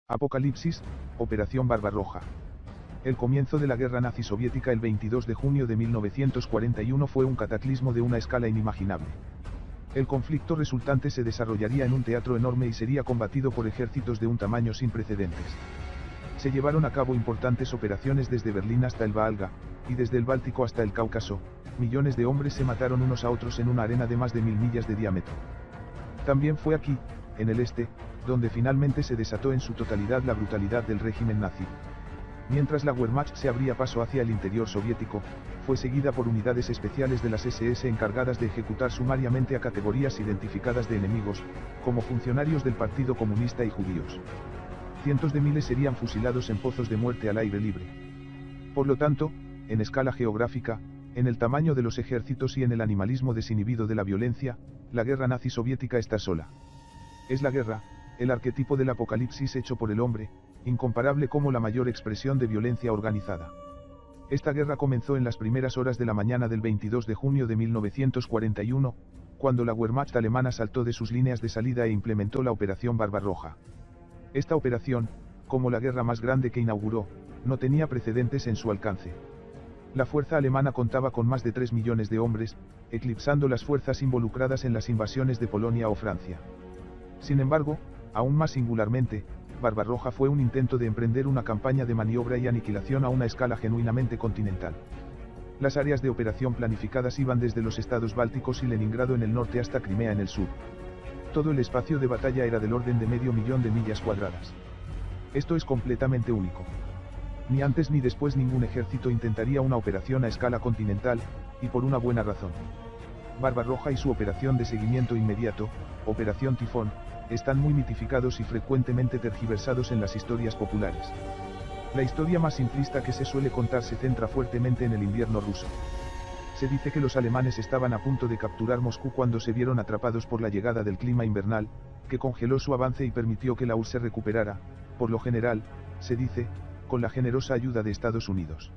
Apocalipsis, Operación Barbarroja. El comienzo de la guerra nazi-soviética el 22 de junio de 1941 fue un cataclismo de una escala inimaginable. El conflicto resultante se desarrollaría en un teatro enorme y sería combatido por ejércitos de un tamaño sin precedentes. Se llevaron a cabo importantes operaciones desde Berlín hasta el Volga, y desde el Báltico hasta el Cáucaso. Millones de hombres se mataron unos a otros en una arena de más de 1000 millas de diámetro. También fue aquí, en el este, donde finalmente se desató en su totalidad la brutalidad del régimen nazi. Mientras la Wehrmacht se abría paso hacia el interior soviético, fue seguida por unidades especiales de las SS encargadas de ejecutar sumariamente a categorías identificadas de enemigos, como funcionarios del Partido Comunista y judíos. Cientos de miles serían fusilados en pozos de muerte al aire libre. Por lo tanto, en escala geográfica, en el tamaño de los ejércitos y en el animalismo desinhibido de la violencia, la guerra nazi-soviética está sola. Es la guerra, el arquetipo del apocalipsis hecho por el hombre, incomparable como la mayor expresión de violencia organizada. Esta guerra comenzó en las primeras horas de la mañana del 22 de junio de 1941, cuando la Wehrmacht alemana saltó de sus líneas de salida e implementó la Operación Barbarroja. Esta operación, como la guerra más grande que inauguró, no tenía precedentes en su alcance. La fuerza alemana contaba con más de 3 millones de hombres, eclipsando las fuerzas involucradas en las invasiones de Polonia o Francia. Sin embargo, aún más singularmente, Barbarroja fue un intento de emprender una campaña de maniobra y aniquilación a una escala genuinamente continental. Las áreas de operación planificadas iban desde los estados bálticos y Leningrado en el norte hasta Crimea en el sur. Todo el espacio de batalla era del orden de 500.000 de millas cuadradas. Esto es completamente único. Ni antes ni después ningún ejército intentaría una operación a escala continental, y por una buena razón. Barbarroja y su operación de seguimiento inmediato, Operación Tifón, están muy mitificados y frecuentemente tergiversados en las historias populares. La historia más simplista que se suele contar se centra fuertemente en el invierno ruso. Se dice que los alemanes estaban a punto de capturar Moscú cuando se vieron atrapados por la llegada del clima invernal, que congeló su avance y permitió que la URSS se recuperara, por lo general, se dice, con la generosa ayuda de Estados Unidos.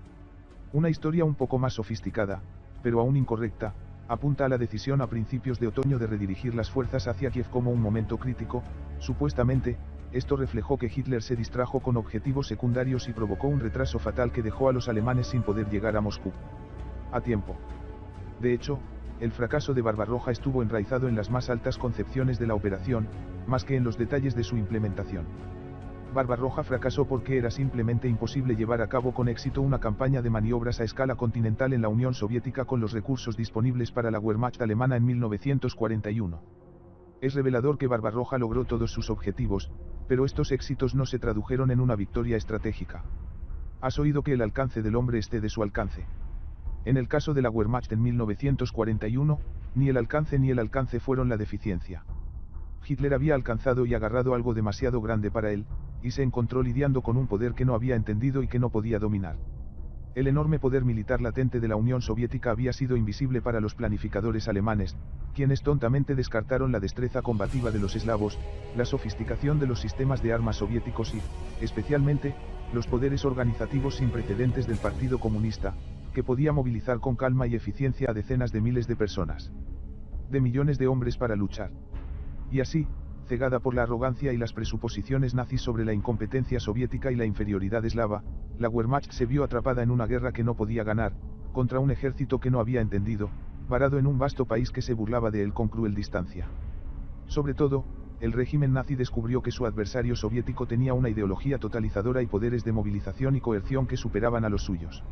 Una historia un poco más sofisticada, pero aún incorrecta, apunta a la decisión a principios de otoño de redirigir las fuerzas hacia Kiev como un momento crítico. Supuestamente, esto reflejó que Hitler se distrajo con objetivos secundarios y provocó un retraso fatal que dejó a los alemanes sin poder llegar a Moscú a tiempo. De hecho, el fracaso de Barbarroja estuvo enraizado en las más altas concepciones de la operación, más que en los detalles de su implementación. Barbarroja fracasó porque era simplemente imposible llevar a cabo con éxito una campaña de maniobras a escala continental en la Unión Soviética con los recursos disponibles para la Wehrmacht alemana en 1941. Es revelador que Barbarroja logró todos sus objetivos, pero estos éxitos no se tradujeron en una victoria estratégica. Has oído que el alcance del hombre esté de su alcance. En el caso de la Wehrmacht en 1941, ni el alcance fueron la deficiencia. Hitler había alcanzado y agarrado algo demasiado grande para él, y se encontró lidiando con un poder que no había entendido y que no podía dominar. El enorme poder militar latente de la Unión Soviética había sido invisible para los planificadores alemanes, quienes tontamente descartaron la destreza combativa de los eslavos, la sofisticación de los sistemas de armas soviéticos y, especialmente, los poderes organizativos sin precedentes del Partido Comunista, que podía movilizar con calma y eficiencia a decenas de miles de personas. De millones de hombres para luchar. Y así, cegada por la arrogancia y las presuposiciones nazis sobre la incompetencia soviética y la inferioridad eslava, la Wehrmacht se vio atrapada en una guerra que no podía ganar, contra un ejército que no había entendido, varado en un vasto país que se burlaba de él con cruel distancia. Sobre todo, el régimen nazi descubrió que su adversario soviético tenía una ideología totalizadora y poderes de movilización y coerción que superaban a los suyos.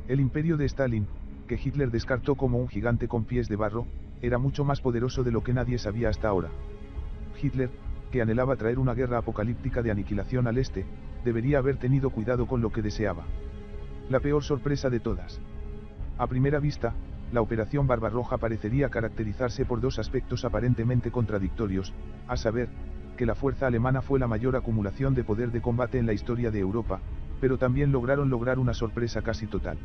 El imperio de Stalin, que Hitler descartó como un gigante con pies de barro, era mucho más poderoso de lo que nadie sabía hasta ahora. Hitler, que anhelaba traer una guerra apocalíptica de aniquilación al este, debería haber tenido cuidado con lo que deseaba. La peor sorpresa de todas. A primera vista, la Operación Barbarroja parecería caracterizarse por dos aspectos aparentemente contradictorios, a saber, que la fuerza alemana fue la mayor acumulación de poder de combate en la historia de Europa, pero también lograron una sorpresa casi total.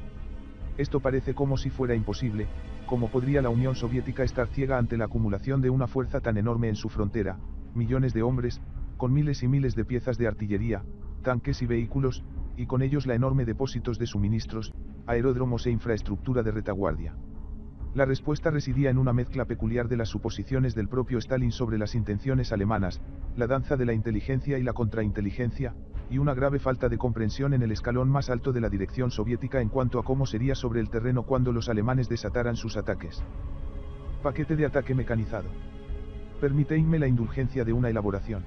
Esto parece como si fuera imposible. ¿Cómo podría la Unión Soviética estar ciega ante la acumulación de una fuerza tan enorme en su frontera, millones de hombres, con miles y miles de piezas de artillería, tanques y vehículos, y con ellos la enorme depósitos de suministros, aeródromos e infraestructura de retaguardia? La respuesta residía en una mezcla peculiar de las suposiciones del propio Stalin sobre las intenciones alemanas, la danza de la inteligencia y la contrainteligencia, y una grave falta de comprensión en el escalón más alto de la dirección soviética en cuanto a cómo sería sobre el terreno cuando los alemanes desataran sus ataques. Paquete de ataque mecanizado. Permíteme la indulgencia de una elaboración.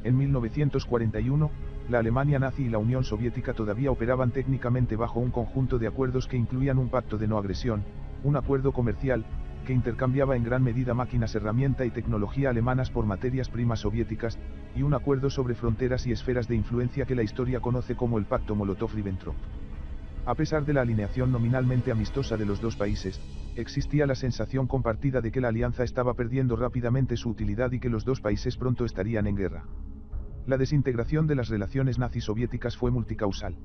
En 1941, la Alemania nazi y la Unión Soviética todavía operaban técnicamente bajo un conjunto de acuerdos que incluían un pacto de no agresión, un acuerdo comercial, que intercambiaba en gran medida máquinas, herramienta y tecnología alemanas por materias primas soviéticas, y un acuerdo sobre fronteras y esferas de influencia que la historia conoce como el Pacto Molotov-Ribbentrop. A pesar de la alineación nominalmente amistosa de los dos países, existía la sensación compartida de que la alianza estaba perdiendo rápidamente su utilidad y que los dos países pronto estarían en guerra. La desintegración de las relaciones nazi-soviéticas fue multicausal.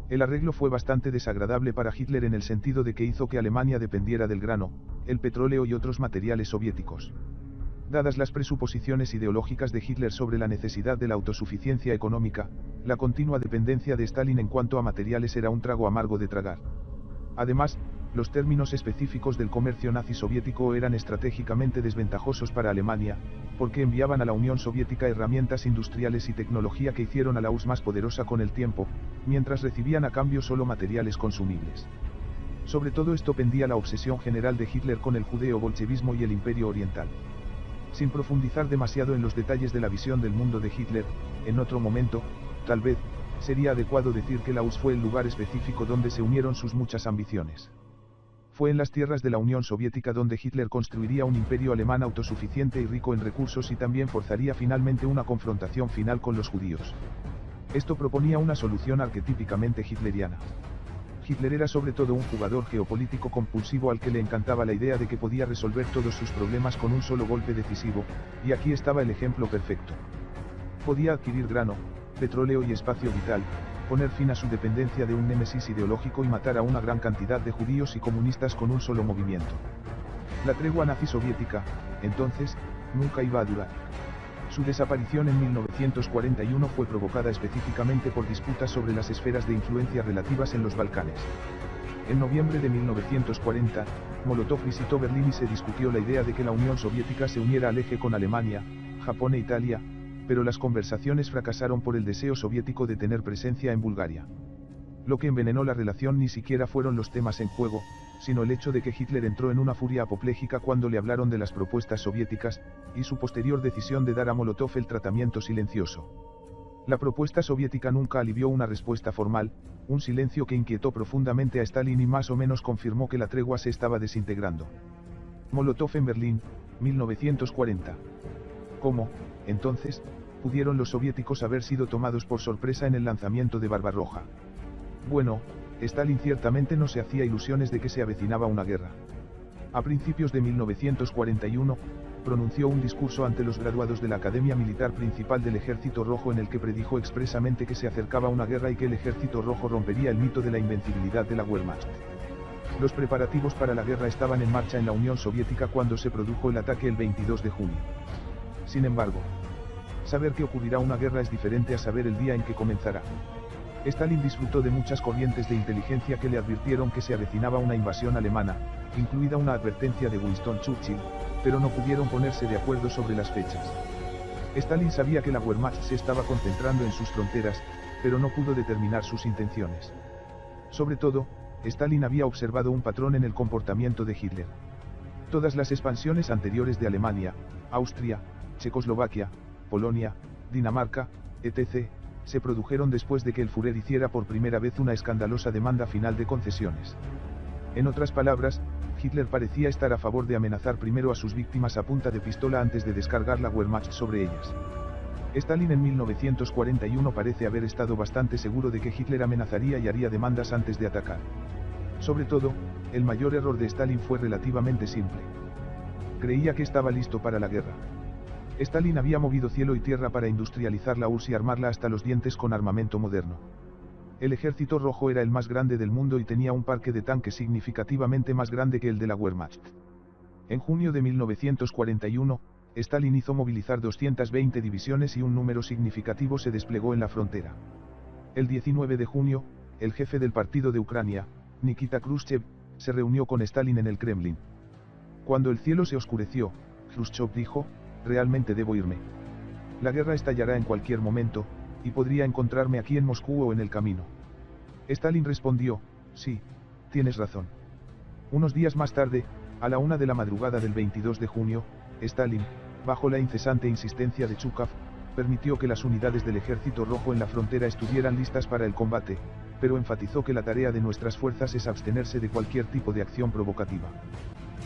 El arreglo fue bastante desagradable para Hitler en el sentido de que hizo que Alemania dependiera del grano, el petróleo y otros materiales soviéticos. Dadas las presuposiciones ideológicas de Hitler sobre la necesidad de la autosuficiencia económica, la continua dependencia de Stalin en cuanto a materiales era un trago amargo de tragar. Además, los términos específicos del comercio nazi soviético eran estratégicamente desventajosos para Alemania, porque enviaban a la Unión Soviética herramientas industriales y tecnología que hicieron a la URSS más poderosa con el tiempo, mientras recibían a cambio solo materiales consumibles. Sobre todo esto pendía la obsesión general de Hitler con el judeo-bolchevismo y el Imperio Oriental. Sin profundizar demasiado en los detalles de la visión del mundo de Hitler, en otro momento, tal vez, sería adecuado decir que la URSS fue el lugar específico donde se unieron sus muchas ambiciones. Fue en las tierras de la Unión Soviética donde Hitler construiría un imperio alemán autosuficiente y rico en recursos y también forzaría finalmente una confrontación final con los judíos. Esto proponía una solución arquetípicamente hitleriana. Hitler era sobre todo un jugador geopolítico compulsivo al que le encantaba la idea de que podía resolver todos sus problemas con un solo golpe decisivo, y aquí estaba el ejemplo perfecto. Podía adquirir grano, petróleo y espacio vital, poner fin a su dependencia de un némesis ideológico y matar a una gran cantidad de judíos y comunistas con un solo movimiento. La tregua nazi-soviética, entonces, nunca iba a durar. Su desaparición en 1941 fue provocada específicamente por disputas sobre las esferas de influencia relativas en los Balcanes. En noviembre de 1940, Molotov visitó Berlín y se discutió la idea de que la Unión Soviética se uniera al eje con Alemania, Japón e Italia, pero las conversaciones fracasaron por el deseo soviético de tener presencia en Bulgaria. Lo que envenenó la relación ni siquiera fueron los temas en juego, sino el hecho de que Hitler entró en una furia apopléjica cuando le hablaron de las propuestas soviéticas, y su posterior decisión de dar a Molotov el tratamiento silencioso. La propuesta soviética nunca alivió una respuesta formal, un silencio que inquietó profundamente a Stalin y más o menos confirmó que la tregua se estaba desintegrando. Molotov en Berlín, 1940. ¿Cómo, entonces, pudieron los soviéticos haber sido tomados por sorpresa en el lanzamiento de Barbarroja? Bueno, Stalin ciertamente no se hacía ilusiones de que se avecinaba una guerra. A principios de 1941, pronunció un discurso ante los graduados de la Academia Militar Principal del Ejército Rojo en el que predijo expresamente que se acercaba una guerra y que el Ejército Rojo rompería el mito de la invencibilidad de la Wehrmacht. Los preparativos para la guerra estaban en marcha en la Unión Soviética cuando se produjo el ataque el 22 de junio. Sin embargo, saber que ocurrirá una guerra es diferente a saber el día en que comenzará. Stalin disfrutó de muchas corrientes de inteligencia que le advirtieron que se avecinaba una invasión alemana, incluida una advertencia de Winston Churchill, pero no pudieron ponerse de acuerdo sobre las fechas. Stalin sabía que la Wehrmacht se estaba concentrando en sus fronteras, pero no pudo determinar sus intenciones. Sobre todo, Stalin había observado un patrón en el comportamiento de Hitler. Todas las expansiones anteriores de Alemania, Austria, Checoslovaquia, Polonia, Dinamarca, etc., se produjeron después de que el Führer hiciera por primera vez una escandalosa demanda final de concesiones. En otras palabras, Hitler parecía estar a favor de amenazar primero a sus víctimas a punta de pistola antes de descargar la Wehrmacht sobre ellas. Stalin en 1941 parece haber estado bastante seguro de que Hitler amenazaría y haría demandas antes de atacar. Sobre todo, el mayor error de Stalin fue relativamente simple. Creía que estaba listo para la guerra. Stalin había movido cielo y tierra para industrializar la URSS y armarla hasta los dientes con armamento moderno. El Ejército Rojo era el más grande del mundo y tenía un parque de tanques significativamente más grande que el de la Wehrmacht. En junio de 1941, Stalin hizo movilizar 220 divisiones y un número significativo se desplegó en la frontera. El 19 de junio, el jefe del partido de Ucrania, Nikita Khrushchev, se reunió con Stalin en el Kremlin. Cuando el cielo se oscureció, Khrushchev dijo, realmente debo irme. La guerra estallará en cualquier momento, y podría encontrarme aquí en Moscú o en el camino. Stalin respondió, sí, tienes razón. Unos días más tarde, a la 1 de la madrugada del 22 de junio, Stalin, bajo la incesante insistencia de Zhukov, permitió que las unidades del Ejército Rojo en la frontera estuvieran listas para el combate, pero enfatizó que la tarea de nuestras fuerzas es abstenerse de cualquier tipo de acción provocativa.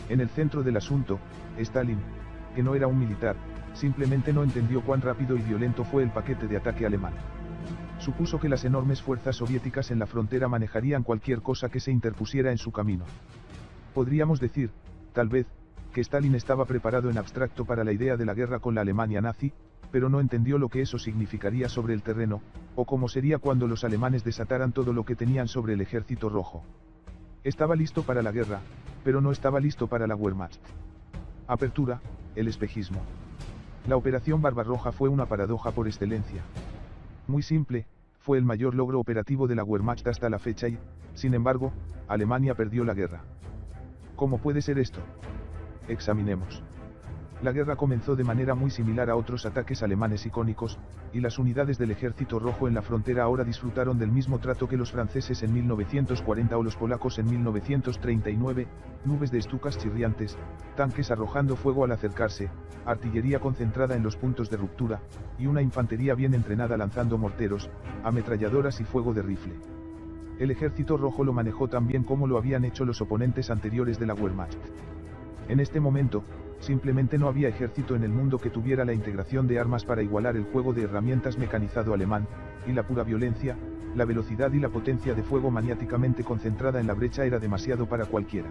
En el centro del asunto, Stalin, que no era un militar, simplemente no entendió cuán rápido y violento fue el paquete de ataque alemán. Supuso que las enormes fuerzas soviéticas en la frontera manejarían cualquier cosa que se interpusiera en su camino. Podríamos decir, tal vez, que Stalin estaba preparado en abstracto para la idea de la guerra con la Alemania nazi, pero no entendió lo que eso significaría sobre el terreno, o cómo sería cuando los alemanes desataran todo lo que tenían sobre el Ejército Rojo. Estaba listo para la guerra, pero no estaba listo para la Wehrmacht. Apertura, el espejismo. La Operación Barbarroja fue una paradoja por excelencia. Muy simple, fue el mayor logro operativo de la Wehrmacht hasta la fecha y, sin embargo, Alemania perdió la guerra. ¿Cómo puede ser esto? Examinemos. La guerra comenzó de manera muy similar a otros ataques alemanes icónicos, y las unidades del Ejército Rojo en la frontera ahora disfrutaron del mismo trato que los franceses en 1940 o los polacos en 1939, nubes de Stukas chirriantes, tanques arrojando fuego al acercarse, artillería concentrada en los puntos de ruptura, y una infantería bien entrenada lanzando morteros, ametralladoras y fuego de rifle. El Ejército Rojo lo manejó tan bien como lo habían hecho los oponentes anteriores de la Wehrmacht. En este momento, simplemente no había ejército en el mundo que tuviera la integración de armas para igualar el juego de herramientas mecanizado alemán, y la pura violencia, la velocidad y la potencia de fuego maniáticamente concentrada en la brecha era demasiado para cualquiera.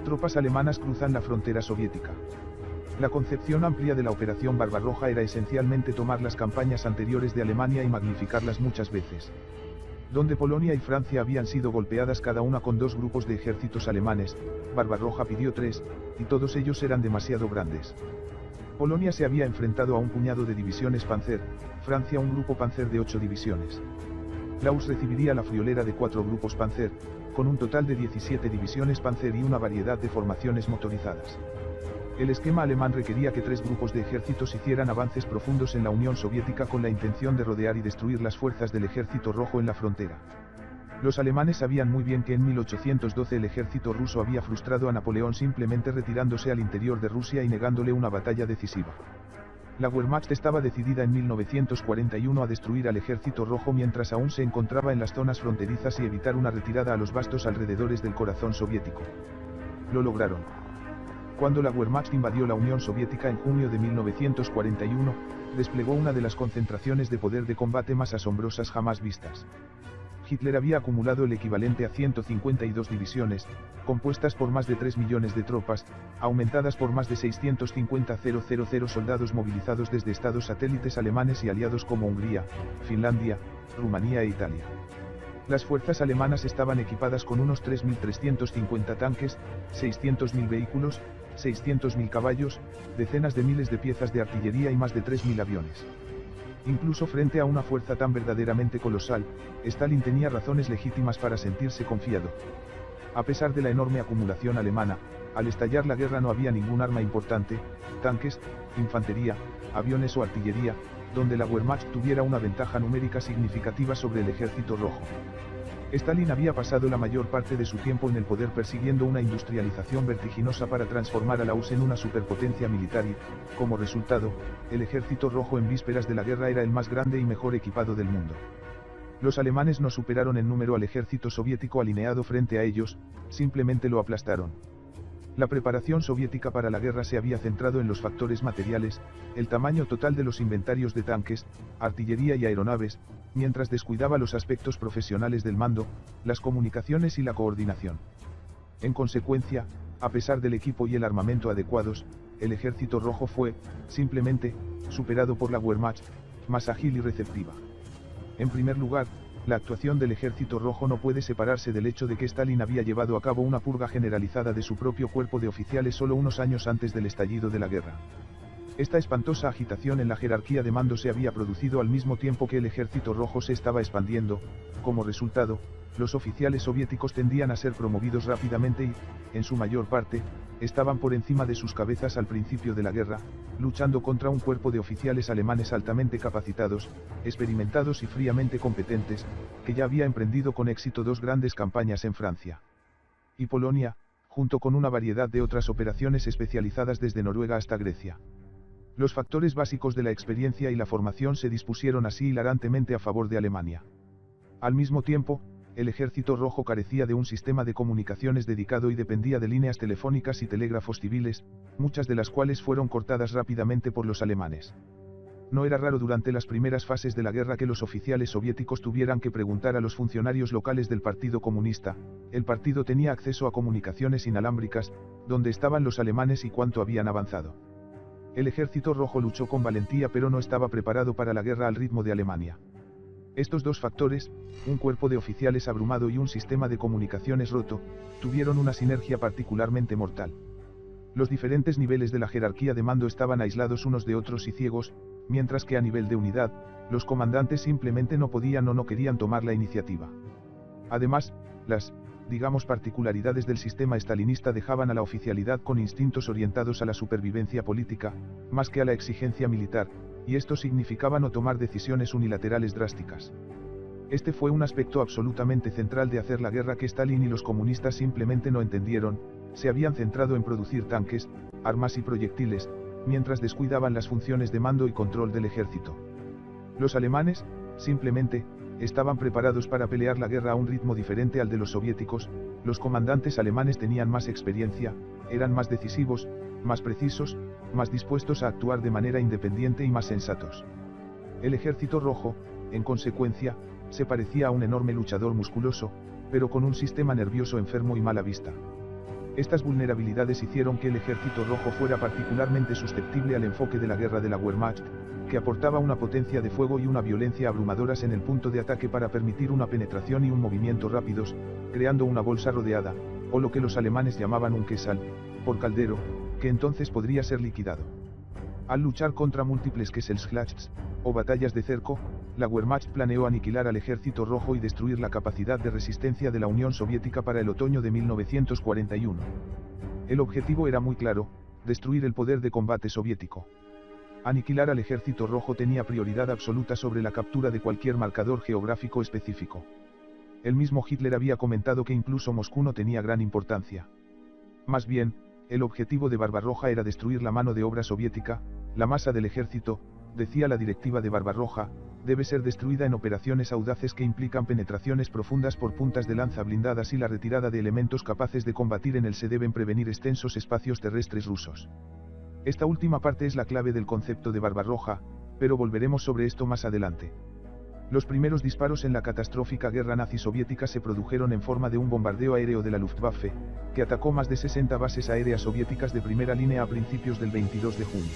Tropas alemanas cruzan la frontera soviética. La concepción amplia de la Operación Barbarroja era esencialmente tomar las campañas anteriores de Alemania y magnificarlas muchas veces. Donde Polonia y Francia habían sido golpeadas cada una con 2 grupos de ejércitos alemanes, Barbarroja pidió 3, y todos ellos eran demasiado grandes. Polonia se había enfrentado a un puñado de divisiones Panzer, Francia un grupo Panzer de 8 divisiones. La URSS recibiría la friolera de 4 grupos Panzer, con un total de 17 divisiones Panzer y una variedad de formaciones motorizadas. El esquema alemán requería que 3 grupos de ejércitos hicieran avances profundos en la Unión Soviética con la intención de rodear y destruir las fuerzas del Ejército Rojo en la frontera. Los alemanes sabían muy bien que en 1812 el ejército ruso había frustrado a Napoleón simplemente retirándose al interior de Rusia y negándole una batalla decisiva. La Wehrmacht estaba decidida en 1941 a destruir al Ejército Rojo mientras aún se encontraba en las zonas fronterizas y evitar una retirada a los vastos alrededores del corazón soviético. Lo lograron. Cuando la Wehrmacht invadió la Unión Soviética en junio de 1941, desplegó una de las concentraciones de poder de combate más asombrosas jamás vistas. Hitler había acumulado el equivalente a 152 divisiones, compuestas por más de 3 millones de tropas, aumentadas por más de 650.000 soldados movilizados desde estados satélites alemanes y aliados como Hungría, Finlandia, Rumanía e Italia. Las fuerzas alemanas estaban equipadas con unos 3.350 tanques, 600.000 vehículos, 600.000 caballos, decenas de miles de piezas de artillería y más de 3.000 aviones. Incluso frente a una fuerza tan verdaderamente colosal, Stalin tenía razones legítimas para sentirse confiado. A pesar de la enorme acumulación alemana, al estallar la guerra no había ningún arma importante, tanques, infantería, aviones o artillería, donde la Wehrmacht tuviera una ventaja numérica significativa sobre el Ejército Rojo. Stalin había pasado la mayor parte de su tiempo en el poder persiguiendo una industrialización vertiginosa para transformar a la URSS en una superpotencia militar y, como resultado, el Ejército Rojo en vísperas de la guerra era el más grande y mejor equipado del mundo. Los alemanes no superaron en número al ejército soviético alineado frente a ellos, simplemente lo aplastaron. La preparación soviética para la guerra se había centrado en los factores materiales, el tamaño total de los inventarios de tanques, artillería y aeronaves, mientras descuidaba los aspectos profesionales del mando, las comunicaciones y la coordinación. En consecuencia, a pesar del equipo y el armamento adecuados, el Ejército Rojo fue, simplemente, superado por la Wehrmacht, más ágil y receptiva. En primer lugar, la actuación del Ejército Rojo no puede separarse del hecho de que Stalin había llevado a cabo una purga generalizada de su propio cuerpo de oficiales solo unos años antes del estallido de la guerra. Esta espantosa agitación en la jerarquía de mando se había producido al mismo tiempo que el ejército rojo se estaba expandiendo. Como resultado, los oficiales soviéticos tendían a ser promovidos rápidamente y, en su mayor parte, estaban por encima de sus cabezas al principio de la guerra, luchando contra un cuerpo de oficiales alemanes altamente capacitados, experimentados y fríamente competentes, que ya había emprendido con éxito dos grandes campañas en Francia y Polonia, junto con una variedad de otras operaciones especializadas desde Noruega hasta Grecia. Los factores básicos de la experiencia y la formación se dispusieron así hilarantemente a favor de Alemania. Al mismo tiempo, el ejército rojo carecía de un sistema de comunicaciones dedicado y dependía de líneas telefónicas y telégrafos civiles, muchas de las cuales fueron cortadas rápidamente por los alemanes. No era raro durante las primeras fases de la guerra que los oficiales soviéticos tuvieran que preguntar a los funcionarios locales del Partido Comunista. El partido tenía acceso a comunicaciones inalámbricas, dónde estaban los alemanes y cuánto habían avanzado. El ejército rojo luchó con valentía pero no estaba preparado para la guerra al ritmo de Alemania. Estos dos factores, un cuerpo de oficiales abrumado y un sistema de comunicaciones roto, tuvieron una sinergia particularmente mortal. Los diferentes niveles de la jerarquía de mando estaban aislados unos de otros y ciegos, mientras que a nivel de unidad, los comandantes simplemente no podían o no querían tomar la iniciativa. Además, las, digamos, particularidades del sistema estalinista dejaban a la oficialidad con instintos orientados a la supervivencia política, más que a la exigencia militar, y esto significaba no tomar decisiones unilaterales drásticas. Este fue un aspecto absolutamente central de hacer la guerra que Stalin y los comunistas simplemente no entendieron. Se habían centrado en producir tanques, armas y proyectiles, mientras descuidaban las funciones de mando y control del ejército. Los alemanes, simplemente, estaban preparados para pelear la guerra a un ritmo diferente al de los soviéticos. Los comandantes alemanes tenían más experiencia, eran más decisivos, más precisos, más dispuestos a actuar de manera independiente y más sensatos. El ejército rojo, en consecuencia, se parecía a un enorme luchador musculoso, pero con un sistema nervioso enfermo y mala vista. Estas vulnerabilidades hicieron que el ejército rojo fuera particularmente susceptible al enfoque de la guerra de la Wehrmacht, que aportaba una potencia de fuego y una violencia abrumadoras en el punto de ataque para permitir una penetración y un movimiento rápidos, creando una bolsa rodeada, o lo que los alemanes llamaban un Kessel, por caldero, que entonces podría ser liquidado. Al luchar contra múltiples Kesselschlachts, o batallas de cerco, la Wehrmacht planeó aniquilar al ejército rojo y destruir la capacidad de resistencia de la Unión Soviética para el otoño de 1941. El objetivo era muy claro, destruir el poder de combate soviético. Aniquilar al ejército rojo tenía prioridad absoluta sobre la captura de cualquier marcador geográfico específico. El mismo Hitler había comentado que incluso Moscú no tenía gran importancia. Más bien, el objetivo de Barbarroja era destruir la mano de obra soviética, la masa del ejército, decía la directiva de Barbarroja, debe ser destruida en operaciones audaces que implican penetraciones profundas por puntas de lanza blindadas y la retirada de elementos capaces de combatir en él. Se deben prevenir extensos espacios terrestres rusos. Esta última parte es la clave del concepto de Barbarroja, pero volveremos sobre esto más adelante. Los primeros disparos en la catastrófica guerra nazi-soviética se produjeron en forma de un bombardeo aéreo de la Luftwaffe, que atacó más de 60 bases aéreas soviéticas de primera línea a principios del 22 de junio.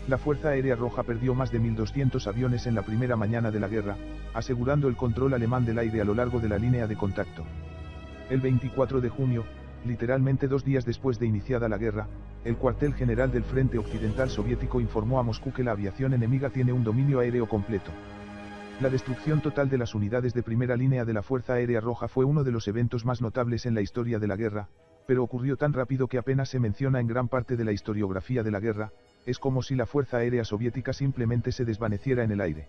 La Fuerza Aérea Roja perdió más de 1.200 aviones en la primera mañana de la guerra, asegurando el control alemán del aire a lo largo de la línea de contacto. El 24 de junio, literalmente 2 días después de iniciada la guerra, el cuartel general del Frente Occidental Soviético informó a Moscú que la aviación enemiga tiene un dominio aéreo completo. La destrucción total de las unidades de primera línea de la Fuerza Aérea Roja fue uno de los eventos más notables en la historia de la guerra, pero ocurrió tan rápido que apenas se menciona en gran parte de la historiografía de la guerra. Es como si la Fuerza Aérea Soviética simplemente se desvaneciera en el aire.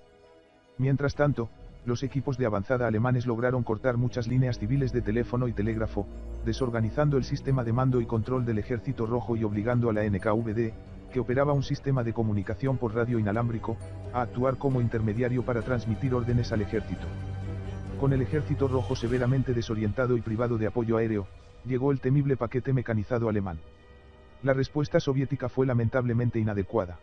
Mientras tanto, los equipos de avanzada alemanes lograron cortar muchas líneas civiles de teléfono y telégrafo, desorganizando el sistema de mando y control del Ejército Rojo y obligando a la NKVD, que operaba un sistema de comunicación por radio inalámbrico, a actuar como intermediario para transmitir órdenes al ejército. Con el Ejército Rojo severamente desorientado y privado de apoyo aéreo, llegó el temible paquete mecanizado alemán. La respuesta soviética fue lamentablemente inadecuada.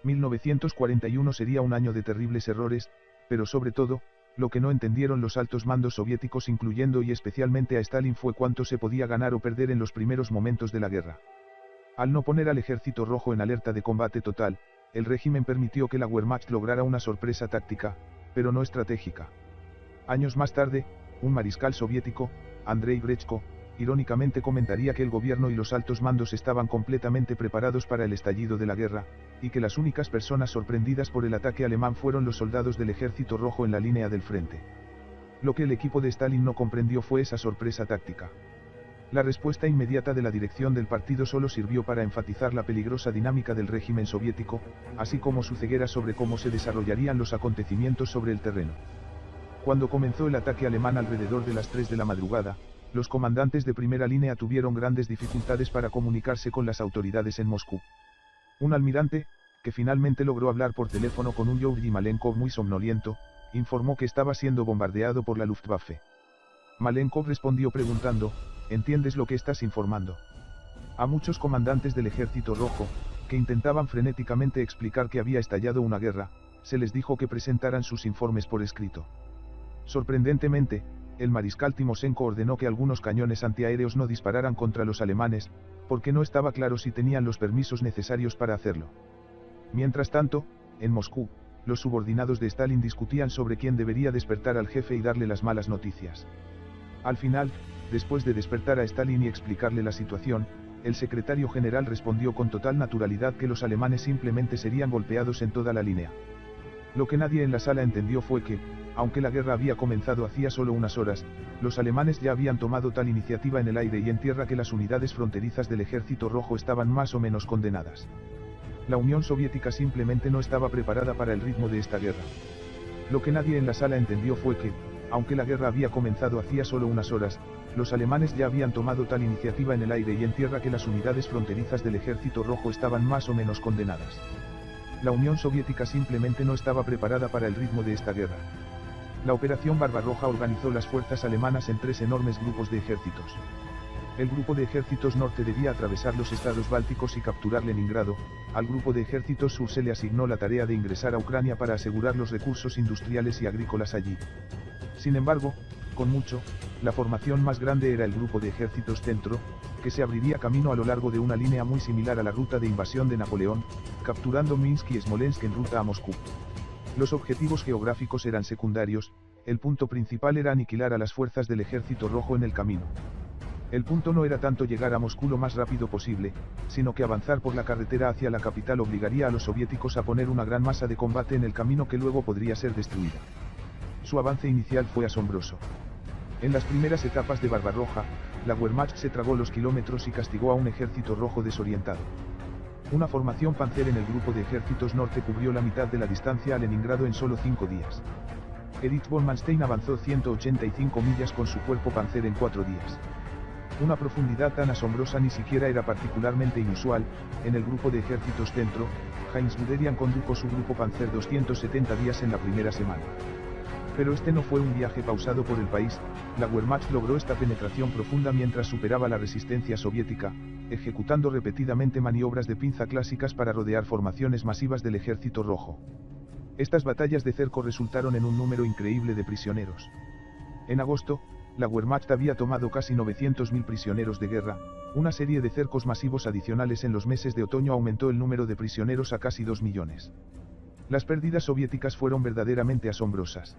1941 sería un año de terribles errores, pero sobre todo, lo que no entendieron los altos mandos soviéticos incluyendo y especialmente a Stalin fue cuánto se podía ganar o perder en los primeros momentos de la guerra. Al no poner al Ejército Rojo en alerta de combate total, el régimen permitió que la Wehrmacht lograra una sorpresa táctica, pero no estratégica. Años más tarde, un mariscal soviético, Andrei Grechko, irónicamente comentaría que el gobierno y los altos mandos estaban completamente preparados para el estallido de la guerra, y que las únicas personas sorprendidas por el ataque alemán fueron los soldados del Ejército Rojo en la línea del frente. Lo que el equipo de Stalin no comprendió fue esa sorpresa táctica. La respuesta inmediata de la dirección del partido solo sirvió para enfatizar la peligrosa dinámica del régimen soviético, así como su ceguera sobre cómo se desarrollarían los acontecimientos sobre el terreno. Cuando comenzó el ataque alemán alrededor de las 3 de la madrugada, los comandantes de primera línea tuvieron grandes dificultades para comunicarse con las autoridades en Moscú. Un almirante, que finalmente logró hablar por teléfono con un Yevgeny Malenkov muy somnoliento, informó que estaba siendo bombardeado por la Luftwaffe. Malenkov respondió preguntando, ¿entiendes lo que estás informando? A muchos comandantes del Ejército Rojo, que intentaban frenéticamente explicar que había estallado una guerra, se les dijo que presentaran sus informes por escrito. Sorprendentemente, el mariscal Timoshenko ordenó que algunos cañones antiaéreos no dispararan contra los alemanes, porque no estaba claro si tenían los permisos necesarios para hacerlo. Mientras tanto, en Moscú, los subordinados de Stalin discutían sobre quién debería despertar al jefe y darle las malas noticias. Al final, después de despertar a Stalin y explicarle la situación, el secretario general respondió con total naturalidad que los alemanes simplemente serían golpeados en toda la línea. Lo que nadie en la sala entendió fue que, aunque la guerra había comenzado hacía solo unas horas, los alemanes ya habían tomado tal iniciativa en el aire y en tierra que las unidades fronterizas del Ejército Rojo estaban más o menos condenadas. La Unión Soviética simplemente no estaba preparada para el ritmo de esta guerra. Lo que nadie en la sala entendió fue que, aunque la guerra había comenzado hacía solo unas horas, los alemanes ya habían tomado tal iniciativa en el aire y en tierra que las unidades fronterizas del Ejército Rojo estaban más o menos condenadas. La Unión Soviética simplemente no estaba preparada para el ritmo de esta guerra. La Operación Barbarroja organizó las fuerzas alemanas en 3 enormes grupos de ejércitos. El grupo de ejércitos norte debía atravesar los estados bálticos y capturar Leningrado, al grupo de ejércitos sur se le asignó la tarea de ingresar a Ucrania para asegurar los recursos industriales y agrícolas allí. Sin embargo, con mucho, la formación más grande era el grupo de ejércitos centro, que se abriría camino a lo largo de una línea muy similar a la ruta de invasión de Napoleón, capturando Minsk y Smolensk en ruta a Moscú. Los objetivos geográficos eran secundarios, el punto principal era aniquilar a las fuerzas del Ejército Rojo en el camino. El punto no era tanto llegar a Moscú lo más rápido posible, sino que avanzar por la carretera hacia la capital obligaría a los soviéticos a poner una gran masa de combate en el camino que luego podría ser destruida. Su avance inicial fue asombroso. En las primeras etapas de Barbarroja, la Wehrmacht se tragó los kilómetros y castigó a un ejército rojo desorientado. Una formación panzer en el grupo de ejércitos norte cubrió la mitad de la distancia a Leningrado en solo 5 días. Erich von Manstein avanzó 185 millas con su cuerpo panzer en 4 días. Una profundidad tan asombrosa ni siquiera era particularmente inusual. En el grupo de ejércitos centro, Heinz Guderian condujo su grupo panzer 270 días en la primera semana. Pero este no fue un viaje pausado por el país, la Wehrmacht logró esta penetración profunda mientras superaba la resistencia soviética, ejecutando repetidamente maniobras de pinza clásicas para rodear formaciones masivas del Ejército Rojo. Estas batallas de cerco resultaron en un número increíble de prisioneros. En agosto, la Wehrmacht había tomado casi 900.000 prisioneros de guerra, una serie de cercos masivos adicionales en los meses de otoño aumentó el número de prisioneros a casi 2 millones. Las pérdidas soviéticas fueron verdaderamente asombrosas.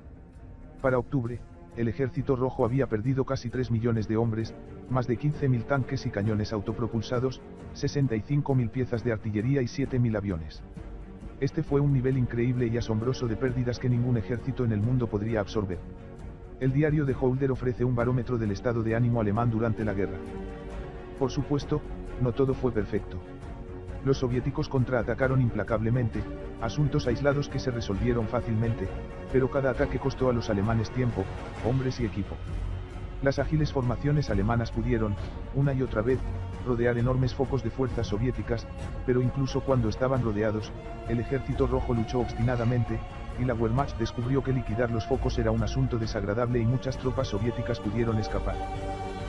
Para octubre, el Ejército Rojo había perdido casi 3 millones de hombres, más de 15.000 tanques y cañones autopropulsados, 65.000 piezas de artillería y 7.000 aviones. Este fue un nivel increíble y asombroso de pérdidas que ningún ejército en el mundo podría absorber. El diario de Holder ofrece un barómetro del estado de ánimo alemán durante la guerra. Por supuesto, no todo fue perfecto. Los soviéticos contraatacaron implacablemente, asuntos aislados que se resolvieron fácilmente, pero cada ataque costó a los alemanes tiempo, hombres y equipo. Las ágiles formaciones alemanas pudieron, una y otra vez, rodear enormes focos de fuerzas soviéticas, pero incluso cuando estaban rodeados, el Ejército Rojo luchó obstinadamente, y la Wehrmacht descubrió que liquidar los focos era un asunto desagradable y muchas tropas soviéticas pudieron escapar.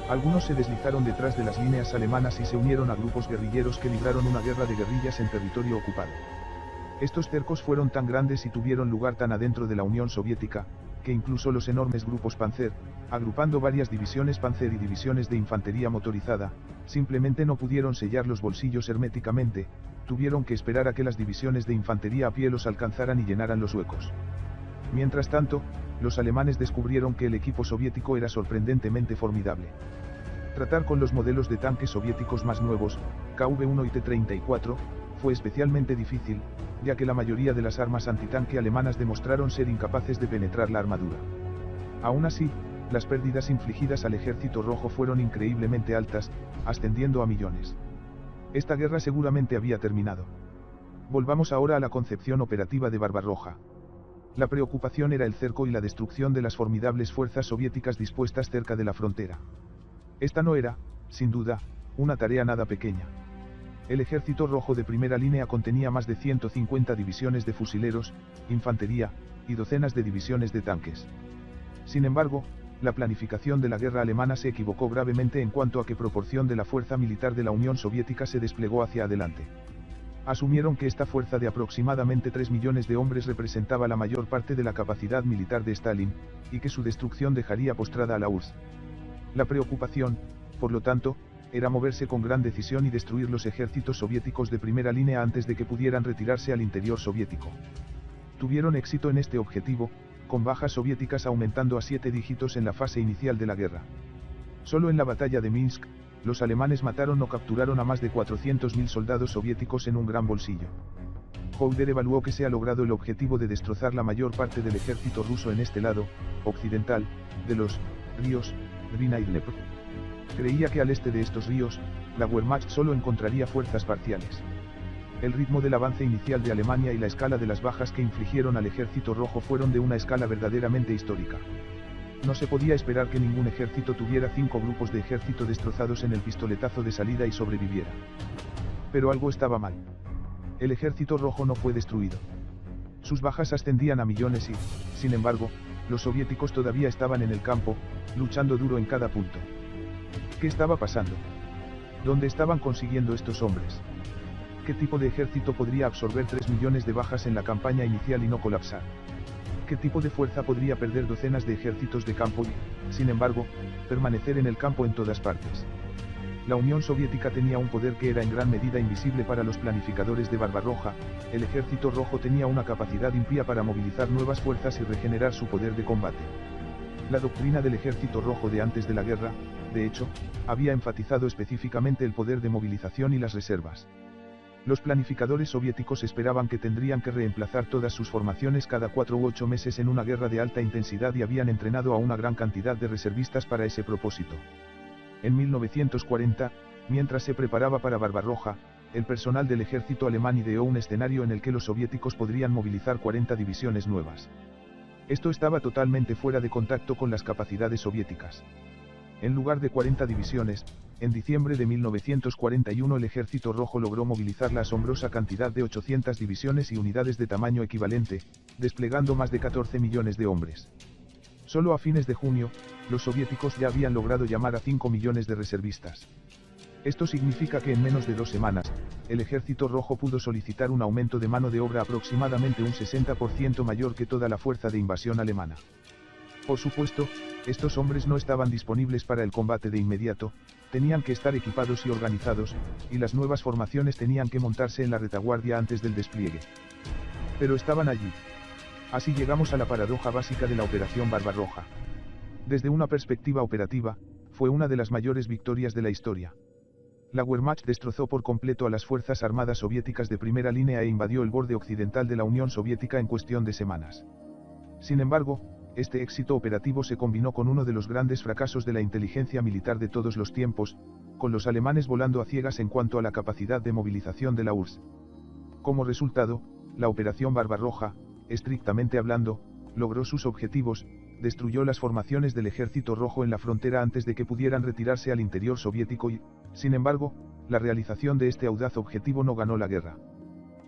Algunos se deslizaron detrás de las líneas alemanas y se unieron a grupos guerrilleros que libraron una guerra de guerrillas en territorio ocupado. Estos cercos fueron tan grandes y tuvieron lugar tan adentro de la Unión Soviética, que incluso los enormes grupos panzer, agrupando varias divisiones panzer y divisiones de infantería motorizada, simplemente no pudieron sellar los bolsillos herméticamente, tuvieron que esperar a que las divisiones de infantería a pie los alcanzaran y llenaran los huecos. Mientras tanto, los alemanes descubrieron que el equipo soviético era sorprendentemente formidable. Tratar con los modelos de tanques soviéticos más nuevos, KV-1 y T-34, fue especialmente difícil, ya que la mayoría de las armas antitanque alemanas demostraron ser incapaces de penetrar la armadura. Aún así, las pérdidas infligidas al Ejército Rojo fueron increíblemente altas, ascendiendo a millones. Esta guerra seguramente había terminado. Volvamos ahora a la concepción operativa de Barbarroja. La preocupación era el cerco y la destrucción de las formidables fuerzas soviéticas dispuestas cerca de la frontera. Esta no era, sin duda, una tarea nada pequeña. El Ejército Rojo de primera línea contenía más de 150 divisiones de fusileros, infantería, y docenas de divisiones de tanques. Sin embargo, la planificación de la guerra alemana se equivocó gravemente en cuanto a qué proporción de la fuerza militar de la Unión Soviética se desplegó hacia adelante. Asumieron que esta fuerza de aproximadamente 3 millones de hombres representaba la mayor parte de la capacidad militar de Stalin, y que su destrucción dejaría postrada a la URSS. La preocupación, por lo tanto, era moverse con gran decisión y destruir los ejércitos soviéticos de primera línea antes de que pudieran retirarse al interior soviético. Tuvieron éxito en este objetivo, con bajas soviéticas aumentando a 7 dígitos en la fase inicial de la guerra. Solo en la batalla de Minsk, los alemanes mataron o capturaron a más de 400.000 soldados soviéticos en un gran bolsillo. Howder evaluó que se ha logrado el objetivo de destrozar la mayor parte del ejército ruso en este lado, occidental, de los ríos Drina y Dnepr. Creía que al este de estos ríos, la Wehrmacht solo encontraría fuerzas parciales. El ritmo del avance inicial de Alemania y la escala de las bajas que infligieron al Ejército Rojo fueron de una escala verdaderamente histórica. No se podía esperar que ningún ejército tuviera 5 grupos de ejército destrozados en el pistoletazo de salida y sobreviviera. Pero algo estaba mal. El Ejército Rojo no fue destruido. Sus bajas ascendían a millones y, sin embargo, los soviéticos todavía estaban en el campo, luchando duro en cada punto. ¿Qué estaba pasando? ¿Dónde estaban consiguiendo estos hombres? ¿Qué tipo de ejército podría absorber 3 millones de bajas en la campaña inicial y no colapsar? ¿Qué tipo de fuerza podría perder docenas de ejércitos de campo y, sin embargo, permanecer en el campo en todas partes? La Unión Soviética tenía un poder que era en gran medida invisible para los planificadores de Barbarroja. El Ejército Rojo tenía una capacidad impía para movilizar nuevas fuerzas y regenerar su poder de combate. La doctrina del Ejército Rojo de antes de la guerra, de hecho, había enfatizado específicamente el poder de movilización y las reservas. Los planificadores soviéticos esperaban que tendrían que reemplazar todas sus formaciones cada 4 u 8 meses en una guerra de alta intensidad y habían entrenado a una gran cantidad de reservistas para ese propósito. En 1940, mientras se preparaba para Barbarroja, el personal del ejército alemán ideó un escenario en el que los soviéticos podrían movilizar 40 divisiones nuevas. Esto estaba totalmente fuera de contacto con las capacidades soviéticas. En lugar de 40 divisiones, en diciembre de 1941 el Ejército Rojo logró movilizar la asombrosa cantidad de 800 divisiones y unidades de tamaño equivalente, desplegando más de 14 millones de hombres. Solo a fines de junio, los soviéticos ya habían logrado llamar a 5 millones de reservistas. Esto significa que en menos de 2 semanas, el Ejército Rojo pudo solicitar un aumento de mano de obra aproximadamente un 60% mayor que toda la fuerza de invasión alemana. Por supuesto, estos hombres no estaban disponibles para el combate de inmediato, tenían que estar equipados y organizados, y las nuevas formaciones tenían que montarse en la retaguardia antes del despliegue. Pero estaban allí. Así llegamos a la paradoja básica de la Operación Barbarroja. Desde una perspectiva operativa, fue una de las mayores victorias de la historia. La Wehrmacht destrozó por completo a las fuerzas armadas soviéticas de primera línea e invadió el borde occidental de la Unión Soviética en cuestión de semanas. Sin embargo, este éxito operativo se combinó con uno de los grandes fracasos de la inteligencia militar de todos los tiempos, con los alemanes volando a ciegas en cuanto a la capacidad de movilización de la URSS. Como resultado, la Operación Barbarroja, estrictamente hablando, logró sus objetivos, destruyó las formaciones del Ejército Rojo en la frontera antes de que pudieran retirarse al interior soviético y, sin embargo, la realización de este audaz objetivo no ganó la guerra.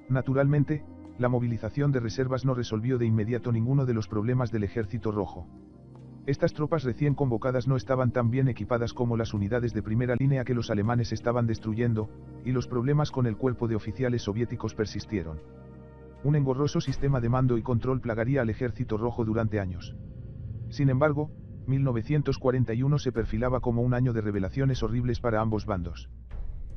Naturalmente, la movilización de reservas no resolvió de inmediato ninguno de los problemas del Ejército Rojo. Estas tropas recién convocadas no estaban tan bien equipadas como las unidades de primera línea que los alemanes estaban destruyendo, y los problemas con el cuerpo de oficiales soviéticos persistieron. Un engorroso sistema de mando y control plagaría al Ejército Rojo durante años. Sin embargo, 1941 se perfilaba como un año de revelaciones horribles para ambos bandos.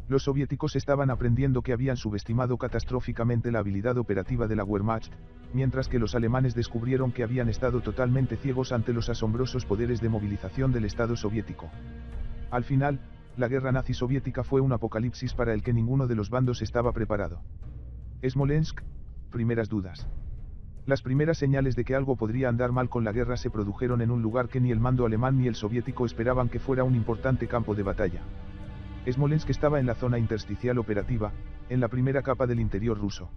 Los soviéticos estaban aprendiendo que habían subestimado catastróficamente la habilidad operativa de la Wehrmacht, mientras que los alemanes descubrieron que habían estado totalmente ciegos ante los asombrosos poderes de movilización del Estado soviético. Al final, la guerra nazi-soviética fue un apocalipsis para el que ninguno de los bandos estaba preparado. Smolensk, primeras dudas. Las primeras señales de que algo podría andar mal con la guerra se produjeron en un lugar que ni el mando alemán ni el soviético esperaban que fuera un importante campo de batalla. Smolensk estaba en la zona intersticial operativa, en la primera capa del interior ruso.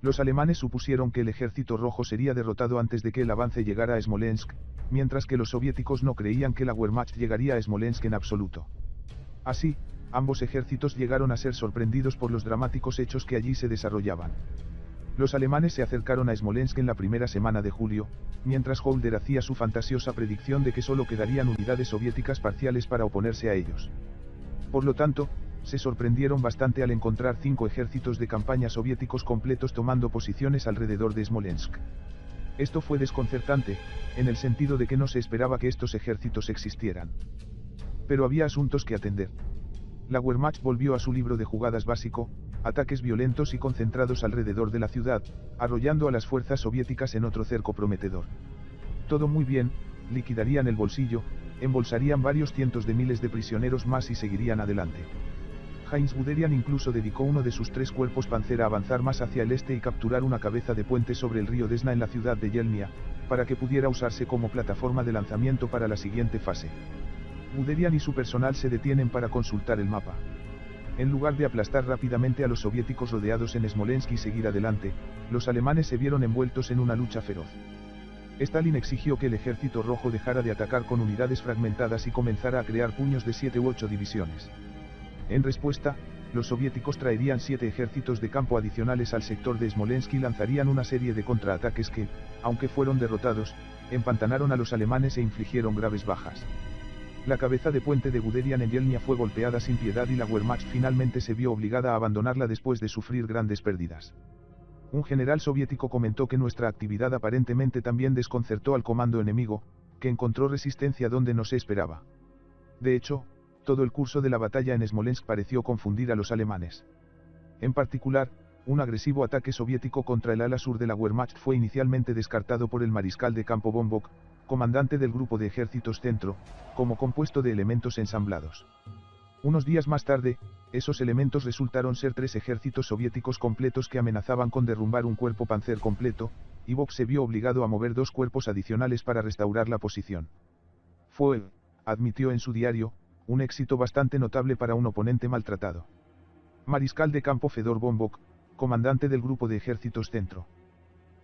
Los alemanes supusieron que el ejército rojo sería derrotado antes de que el avance llegara a Smolensk, mientras que los soviéticos no creían que la Wehrmacht llegaría a Smolensk en absoluto. Así, ambos ejércitos llegaron a ser sorprendidos por los dramáticos hechos que allí se desarrollaban. Los alemanes se acercaron a Smolensk en la primera semana de julio, mientras Holder hacía su fantasiosa predicción de que solo quedarían unidades soviéticas parciales para oponerse a ellos. Por lo tanto, se sorprendieron bastante al encontrar 5 ejércitos de campaña soviéticos completos tomando posiciones alrededor de Smolensk. Esto fue desconcertante, en el sentido de que no se esperaba que estos ejércitos existieran. Pero había asuntos que atender. La Wehrmacht volvió a su libro de jugadas básico, ataques violentos y concentrados alrededor de la ciudad, arrollando a las fuerzas soviéticas en otro cerco prometedor. Todo muy bien, liquidarían el bolsillo, embolsarían varios cientos de miles de prisioneros más y seguirían adelante. Heinz Guderian incluso dedicó uno de sus 3 cuerpos Panzer a avanzar más hacia el este y capturar una cabeza de puente sobre el río Desna en la ciudad de Yelnya, para que pudiera usarse como plataforma de lanzamiento para la siguiente fase. Guderian y su personal se detienen para consultar el mapa. En lugar de aplastar rápidamente a los soviéticos rodeados en Smolensk y seguir adelante, los alemanes se vieron envueltos en una lucha feroz. Stalin exigió que el ejército rojo dejara de atacar con unidades fragmentadas y comenzara a crear puños de 7 u 8 divisiones. En respuesta, los soviéticos traerían 7 ejércitos de campo adicionales al sector de Smolensk y lanzarían una serie de contraataques que, aunque fueron derrotados, empantanaron a los alemanes e infligieron graves bajas. La cabeza de puente de Guderian en Yelnya fue golpeada sin piedad y la Wehrmacht finalmente se vio obligada a abandonarla después de sufrir grandes pérdidas. Un general soviético comentó que nuestra actividad aparentemente también desconcertó al comando enemigo, que encontró resistencia donde no se esperaba. De hecho, todo el curso de la batalla en Smolensk pareció confundir a los alemanes. En particular, un agresivo ataque soviético contra el ala sur de la Wehrmacht fue inicialmente descartado por el mariscal de campo von Bock, comandante del grupo de ejércitos centro, como compuesto de elementos ensamblados. Unos días más tarde, esos elementos resultaron ser 3 ejércitos soviéticos completos que amenazaban con derrumbar un cuerpo panzer completo, y Bock se vio obligado a mover 2 cuerpos adicionales para restaurar la posición. Fue, admitió en su diario, un éxito bastante notable para un oponente maltratado. Mariscal de campo Fedor von Bock, comandante del grupo de ejércitos centro.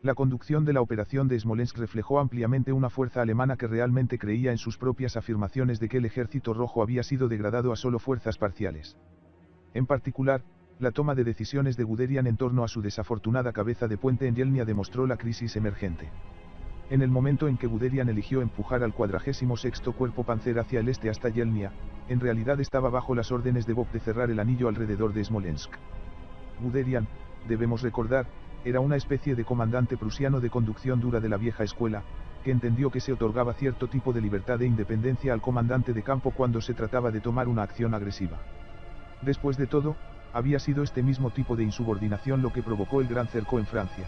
La conducción de la operación de Smolensk reflejó ampliamente una fuerza alemana que realmente creía en sus propias afirmaciones de que el ejército rojo había sido degradado a solo fuerzas parciales. En particular, la toma de decisiones de Guderian en torno a su desafortunada cabeza de puente en Yelnya demostró la crisis emergente. En el momento en que Guderian eligió empujar al 46º Cuerpo Panzer hacia el este hasta Yelnya, en realidad estaba bajo las órdenes de Bock de cerrar el anillo alrededor de Smolensk. Guderian, debemos recordar, era una especie de comandante prusiano de conducción dura de la vieja escuela, que entendió que se otorgaba cierto tipo de libertad e independencia al comandante de campo cuando se trataba de tomar una acción agresiva. Después de todo, había sido este mismo tipo de insubordinación lo que provocó el Gran Cerco en Francia.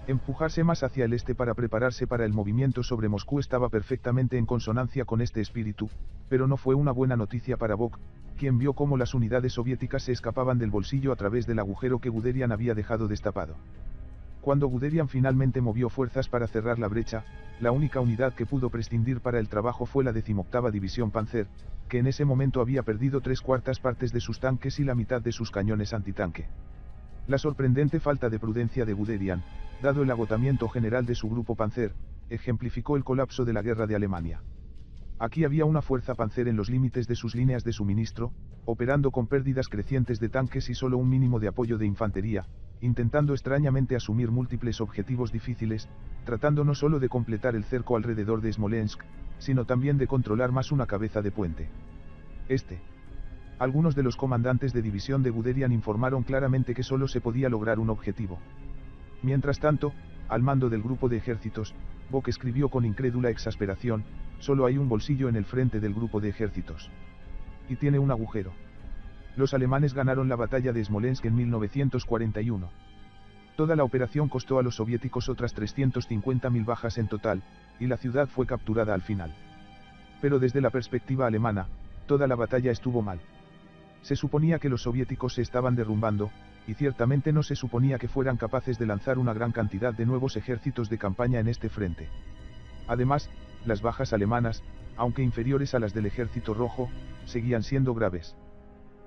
Empujarse más hacia el este para prepararse para el movimiento sobre Moscú estaba perfectamente en consonancia con este espíritu, pero no fue una buena noticia para Bock, quien vio cómo las unidades soviéticas se escapaban del bolsillo a través del agujero que Guderian había dejado destapado. Cuando Guderian finalmente movió fuerzas para cerrar la brecha, la única unidad que pudo prescindir para el trabajo fue la 18ª División Panzer, que en ese momento había perdido 3/4 partes de sus tanques y la mitad de sus cañones antitanque. La sorprendente falta de prudencia de Guderian, dado el agotamiento general de su grupo Panzer, ejemplificó el colapso de la guerra de Alemania. Aquí había una fuerza Panzer en los límites de sus líneas de suministro, operando con pérdidas crecientes de tanques y solo un mínimo de apoyo de infantería, intentando extrañamente asumir múltiples objetivos difíciles, tratando no solo de completar el cerco alrededor de Smolensk, sino también de controlar más una cabeza de puente. Algunos de los comandantes de división de Guderian informaron claramente que solo se podía lograr un objetivo. Mientras tanto, al mando del grupo de ejércitos, Bock escribió con incrédula exasperación: solo hay un bolsillo en el frente del grupo de ejércitos. Y tiene un agujero. Los alemanes ganaron la batalla de Smolensk en 1941. Toda la operación costó a los soviéticos otras 350.000 bajas en total, y la ciudad fue capturada al final. Pero desde la perspectiva alemana, Toda la batalla estuvo mal. Se suponía que los soviéticos se estaban derrumbando, y ciertamente no se suponía que fueran capaces de lanzar una gran cantidad de nuevos ejércitos de campaña en este frente. Además, las bajas alemanas, aunque inferiores a las del Ejército Rojo, seguían siendo graves.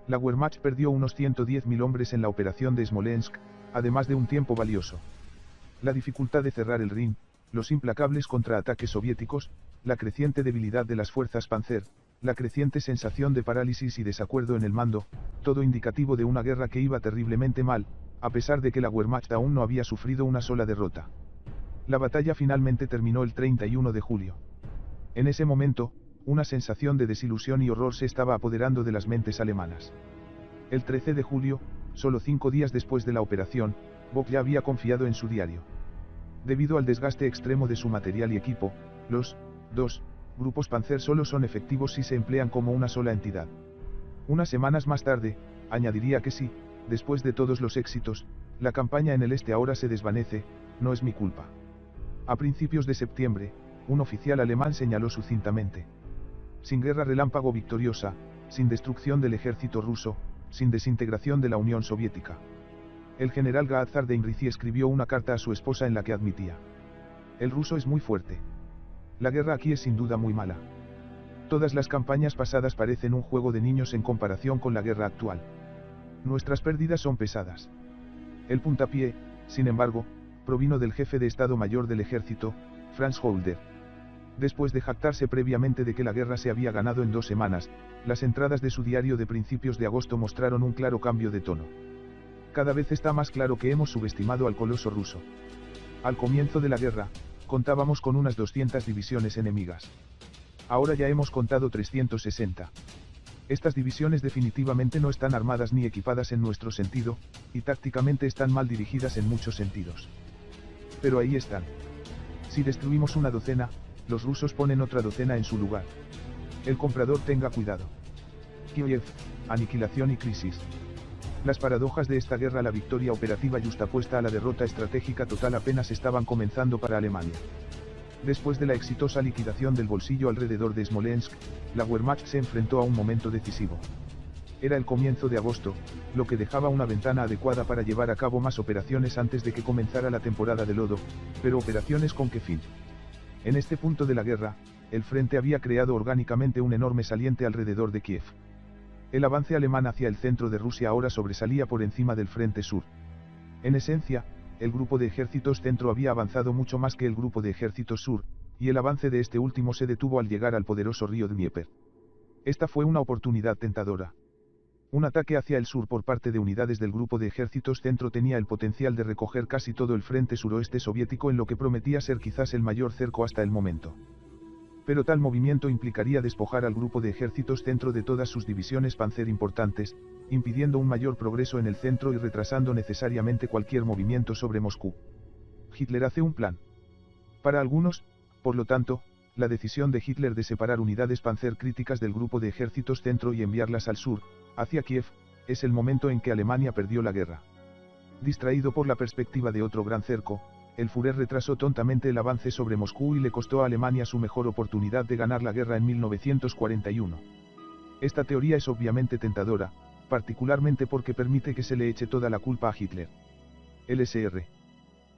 La Wehrmacht perdió unos 110.000 hombres en la operación de Smolensk, además de un tiempo valioso. La dificultad de cerrar el Rin, los implacables contraataques soviéticos, la creciente debilidad de las fuerzas Panzer, la creciente sensación de parálisis y desacuerdo en el mando, todo indicativo de una guerra que iba terriblemente mal, a pesar de que la Wehrmacht aún no había sufrido una sola derrota. La batalla finalmente terminó el 31 de julio. En ese momento, una sensación de desilusión y horror se estaba apoderando de las mentes alemanas. El 13 de julio, solo 5 días después de la operación, Bock ya había confiado en su diario. Debido al desgaste extremo de su material y equipo, los dos grupos Panzer solo son efectivos si se emplean como una sola entidad. Unas semanas más tarde, añadiría que sí, después de todos los éxitos, la campaña en el este ahora se desvanece, no es mi culpa. A principios de septiembre, un oficial alemán señaló sucintamente: sin guerra relámpago victoriosa, sin destrucción del ejército ruso, sin desintegración de la Unión Soviética. El general Gaazar de Imrici escribió una carta a su esposa en la que admitía: el ruso es muy fuerte. La guerra aquí es sin duda muy mala. Todas las campañas pasadas parecen un juego de niños en comparación con la guerra actual. Nuestras pérdidas son pesadas. El puntapié, sin embargo, provino del jefe de Estado Mayor del Ejército, Franz Holder. Después de jactarse previamente de que la guerra se había ganado en 2 semanas, las entradas de su diario de principios de agosto mostraron un claro cambio de tono. Cada vez está más claro que hemos subestimado al coloso ruso. Al comienzo de la guerra, contábamos con unas 200 divisiones enemigas. Ahora ya hemos contado 360. Estas divisiones definitivamente no están armadas ni equipadas en nuestro sentido, y tácticamente están mal dirigidas en muchos sentidos. Pero ahí están. Si destruimos una docena, los rusos ponen otra docena en su lugar. El comprador tenga cuidado. Kiev, aniquilación y crisis. Las paradojas de esta guerra, la victoria operativa yuxtapuesta a la derrota estratégica total, apenas estaban comenzando para Alemania. Después de la exitosa liquidación del bolsillo alrededor de Smolensk, la Wehrmacht se enfrentó a un momento decisivo. Era el comienzo de agosto, lo que dejaba una ventana adecuada para llevar a cabo más operaciones antes de que comenzara la temporada de lodo, pero operaciones ¿con qué fin? En este punto de la guerra, el frente había creado orgánicamente un enorme saliente alrededor de Kiev. El avance alemán hacia el centro de Rusia ahora sobresalía por encima del frente sur. En esencia, el grupo de ejércitos centro había avanzado mucho más que el grupo de ejércitos sur, y el avance de este último se detuvo al llegar al poderoso río Dnieper. Esta fue una oportunidad tentadora. Un ataque hacia el sur por parte de unidades del grupo de ejércitos centro tenía el potencial de recoger casi todo el frente suroeste soviético en lo que prometía ser quizás el mayor cerco hasta el momento. Pero tal movimiento implicaría despojar al grupo de ejércitos centro de todas sus divisiones Panzer importantes, impidiendo un mayor progreso en el centro y retrasando necesariamente cualquier movimiento sobre Moscú. Hitler hace un plan. Para algunos, por lo tanto, la decisión de Hitler de separar unidades Panzer críticas del grupo de ejércitos centro y enviarlas al sur, hacia Kiev, es el momento en que Alemania perdió la guerra. Distraído por la perspectiva de otro gran cerco, el Führer retrasó tontamente el avance sobre Moscú y le costó a Alemania su mejor oportunidad de ganar la guerra en 1941. Esta teoría es obviamente tentadora, particularmente porque permite que se le eche toda la culpa a Hitler. El Sr.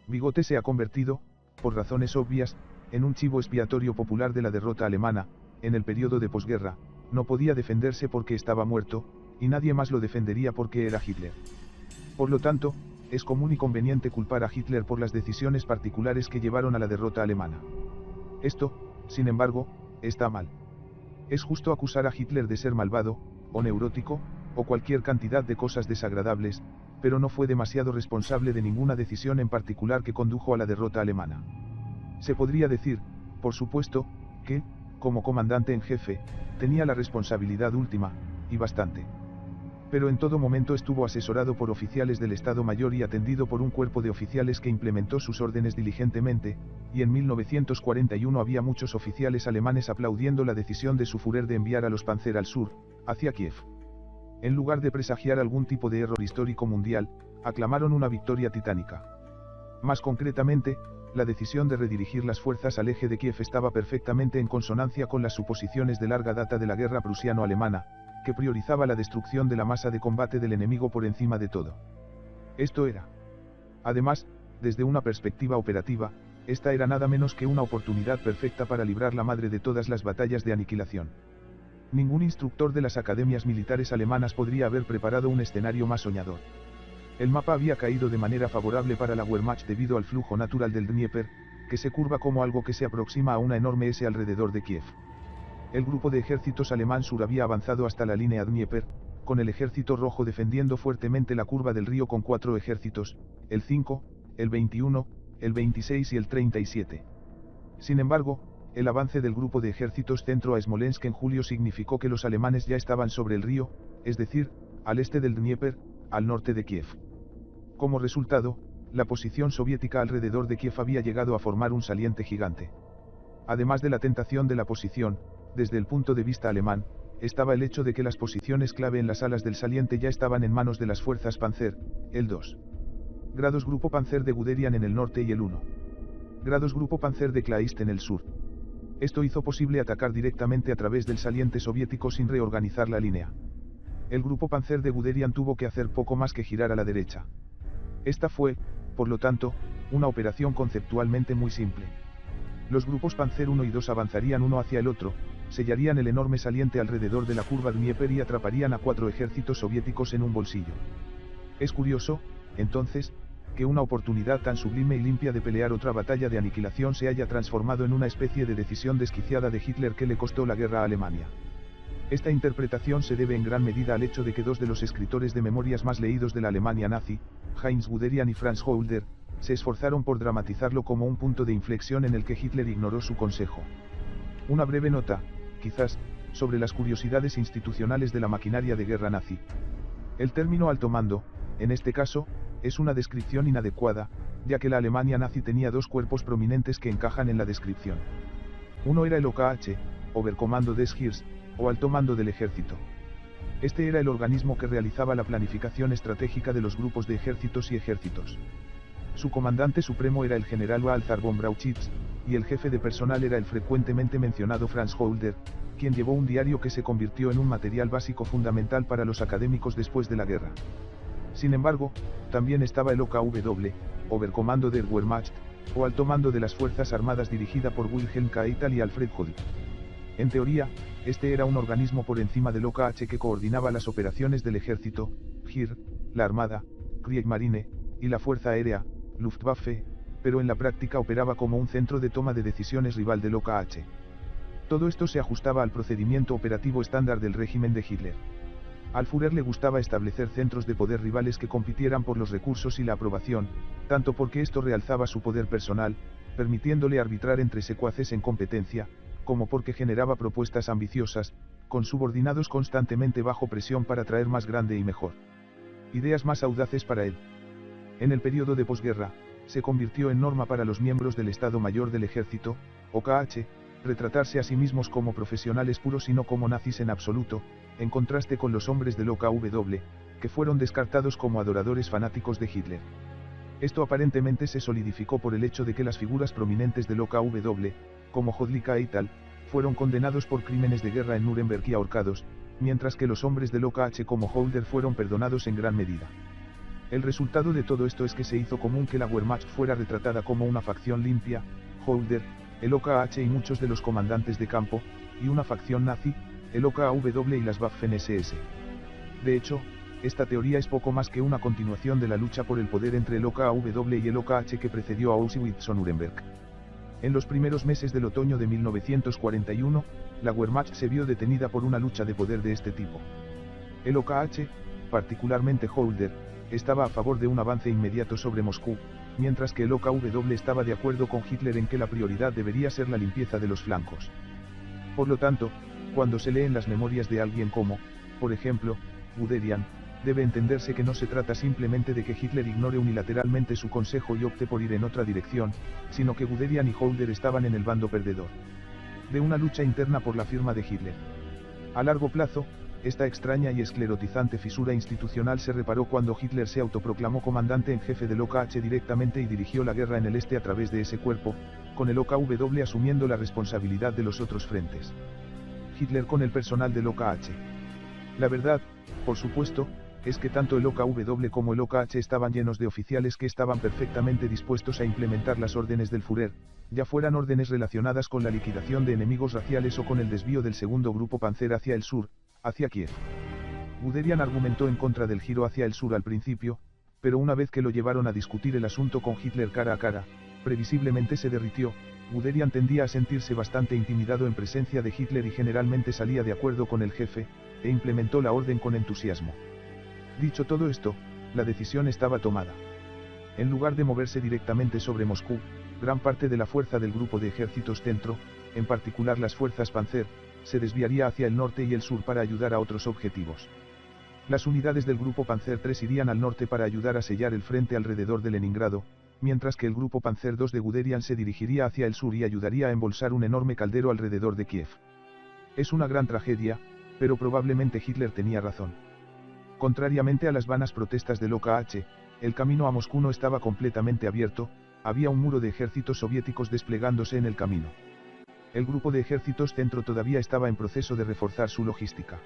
Bigote se ha convertido, por razones obvias, en un chivo expiatorio popular de la derrota alemana. En el periodo de posguerra, no podía defenderse porque estaba muerto, y nadie más lo defendería porque era Hitler. Por lo tanto, es común y conveniente culpar a Hitler por las decisiones particulares que llevaron a la derrota alemana. Esto, sin embargo, está mal. Es justo acusar a Hitler de ser malvado, o neurótico, o cualquier cantidad de cosas desagradables, pero no fue demasiado responsable de ninguna decisión en particular que condujo a la derrota alemana. Se podría decir, por supuesto, que, como comandante en jefe, tenía la responsabilidad última, y bastante. Pero en todo momento estuvo asesorado por oficiales del Estado Mayor y atendido por un cuerpo de oficiales que implementó sus órdenes diligentemente, y en 1941 había muchos oficiales alemanes aplaudiendo la decisión de su Führer de enviar a los Panzer al sur, hacia Kiev. En lugar de presagiar algún tipo de error histórico mundial, aclamaron una victoria titánica. Más concretamente, la decisión de redirigir las fuerzas al eje de Kiev estaba perfectamente en consonancia con las suposiciones de larga data de la guerra prusiano-alemana, que priorizaba la destrucción de la masa de combate del enemigo por encima de todo. Esto era. Además, desde una perspectiva operativa, esta era nada menos que una oportunidad perfecta para librar la madre de todas las batallas de aniquilación. Ningún instructor de las academias militares alemanas podría haber preparado un escenario más soñador. El mapa había caído de manera favorable para la Wehrmacht debido al flujo natural del Dnieper, que se curva como algo que se aproxima a una enorme S alrededor de Kiev. El grupo de ejércitos alemán sur había avanzado hasta la línea Dnieper, con el ejército rojo defendiendo fuertemente la curva del río con 4 ejércitos, el 5, el 21, el 26 y el 37. Sin embargo, el avance del grupo de ejércitos centro a Smolensk en julio significó que los alemanes ya estaban sobre el río, es decir, al este del Dnieper, al norte de Kiev. Como resultado, la posición soviética alrededor de Kiev había llegado a formar un saliente gigante. Además de la tentación de la posición, desde el punto de vista alemán, estaba el hecho de que las posiciones clave en las alas del saliente ya estaban en manos de las fuerzas Panzer, el 2. Grados Grupo Panzer de Guderian en el norte y el 1. Grados Grupo Panzer de Kleist en el sur. Esto hizo posible atacar directamente a través del saliente soviético sin reorganizar la línea. El grupo Panzer de Guderian tuvo que hacer poco más que girar a la derecha. Esta fue, por lo tanto, una operación conceptualmente muy simple. Los grupos Panzer 1 y 2 avanzarían uno hacia el otro, sellarían el enorme saliente alrededor de la curva Dnieper y atraparían a 4 ejércitos soviéticos en un bolsillo. Es curioso, entonces, que una oportunidad tan sublime y limpia de pelear otra batalla de aniquilación se haya transformado en una especie de decisión desquiciada de Hitler que le costó la guerra a Alemania. Esta interpretación se debe en gran medida al hecho de que dos de los escritores de memorias más leídos de la Alemania nazi, Heinz Guderian y Franz Holder, se esforzaron por dramatizarlo como un punto de inflexión en el que Hitler ignoró su consejo. Una breve nota, quizás, sobre las curiosidades institucionales de la maquinaria de guerra nazi. El término alto mando, en este caso, es una descripción inadecuada, ya que la Alemania nazi tenía dos cuerpos prominentes que encajan en la descripción. Uno era el OKH, Oberkommando des Heers, o Alto Mando del Ejército. Este era el organismo que realizaba la planificación estratégica de los grupos de ejércitos y ejércitos. Su comandante supremo era el general Walter von Brauchitsch, y el jefe de personal era el frecuentemente mencionado Franz Holder, quien llevó un diario que se convirtió en un material básico fundamental para los académicos después de la guerra. Sin embargo, también estaba el OKW, Oberkommando der Wehrmacht, o Alto Mando de las Fuerzas Armadas dirigida por Wilhelm Keitel y Alfred Jodl. En teoría, este era un organismo por encima del OKH que coordinaba las operaciones del ejército, Heer, la Armada, Kriegsmarine, y la Fuerza Aérea, Luftwaffe, pero en la práctica operaba como un centro de toma de decisiones rival del OKH. Todo esto se ajustaba al procedimiento operativo estándar del régimen de Hitler. Al Führer le gustaba establecer centros de poder rivales que compitieran por los recursos y la aprobación, tanto porque esto realzaba su poder personal, permitiéndole arbitrar entre secuaces en competencia, como porque generaba propuestas ambiciosas, con subordinados constantemente bajo presión para traer más grande y mejor. Ideas más audaces para él. En el periodo de posguerra, se convirtió en norma para los miembros del Estado Mayor del Ejército, OKH, retratarse a sí mismos como profesionales puros y no como nazis en absoluto, en contraste con los hombres del OKW, que fueron descartados como adoradores fanáticos de Hitler. Esto aparentemente se solidificó por el hecho de que las figuras prominentes del OKW, como Jodl y Keitel, fueron condenados por crímenes de guerra en Nuremberg y ahorcados, mientras que los hombres del OKH como Holder fueron perdonados en gran medida. El resultado de todo esto es que se hizo común que la Wehrmacht fuera retratada como una facción limpia, Holder, el OKH y muchos de los comandantes de campo, y una facción nazi, el OKW y las Waffen-SS. De hecho, esta teoría es poco más que una continuación de la lucha por el poder entre el OKW y el OKH que precedió a Auschwitz o Nuremberg. En los primeros meses del otoño de 1941, la Wehrmacht se vio detenida por una lucha de poder de este tipo. El OKH, particularmente Holder, estaba a favor de un avance inmediato sobre Moscú, mientras que el OKW estaba de acuerdo con Hitler en que la prioridad debería ser la limpieza de los flancos. Por lo tanto, cuando se leen las memorias de alguien como, por ejemplo, Guderian, debe entenderse que no se trata simplemente de que Hitler ignore unilateralmente su consejo y opte por ir en otra dirección, sino que Guderian y Holder estaban en el bando perdedor de una lucha interna por la firma de Hitler. A largo plazo, Esta extraña y esclerotizante fisura institucional se reparó cuando Hitler se autoproclamó comandante en jefe del OKH directamente y dirigió la guerra en el este a través de ese cuerpo, con el OKW asumiendo la responsabilidad de los otros frentes. Hitler con el personal del OKH. La verdad, por supuesto, es que tanto el OKW como el OKH estaban llenos de oficiales que estaban perfectamente dispuestos a implementar las órdenes del Führer, ya fueran órdenes relacionadas con la liquidación de enemigos raciales o con el desvío del segundo grupo Panzer hacia el sur, hacia Kiev. Guderian argumentó en contra del giro hacia el sur al principio, pero una vez que lo llevaron a discutir el asunto con Hitler cara a cara, previsiblemente se derritió. Guderian tendía a sentirse bastante intimidado en presencia de Hitler y generalmente salía de acuerdo con el jefe, e implementó la orden con entusiasmo. Dicho todo esto, la decisión estaba tomada. En lugar de moverse directamente sobre Moscú, gran parte de la fuerza del grupo de ejércitos centro, en particular las fuerzas Panzer, se desviaría hacia el norte y el sur para ayudar a otros objetivos. Las unidades del grupo Panzer III irían al norte para ayudar a sellar el frente alrededor de Leningrado, mientras que el grupo Panzer II de Guderian se dirigiría hacia el sur y ayudaría a embolsar un enorme caldero alrededor de Kiev. Es una gran tragedia, pero probablemente Hitler tenía razón. Contrariamente a las vanas protestas del OKH, el camino a Moscú no estaba completamente abierto, había un muro de ejércitos soviéticos desplegándose en el camino. El grupo de ejércitos centro todavía estaba en proceso de reforzar su logística.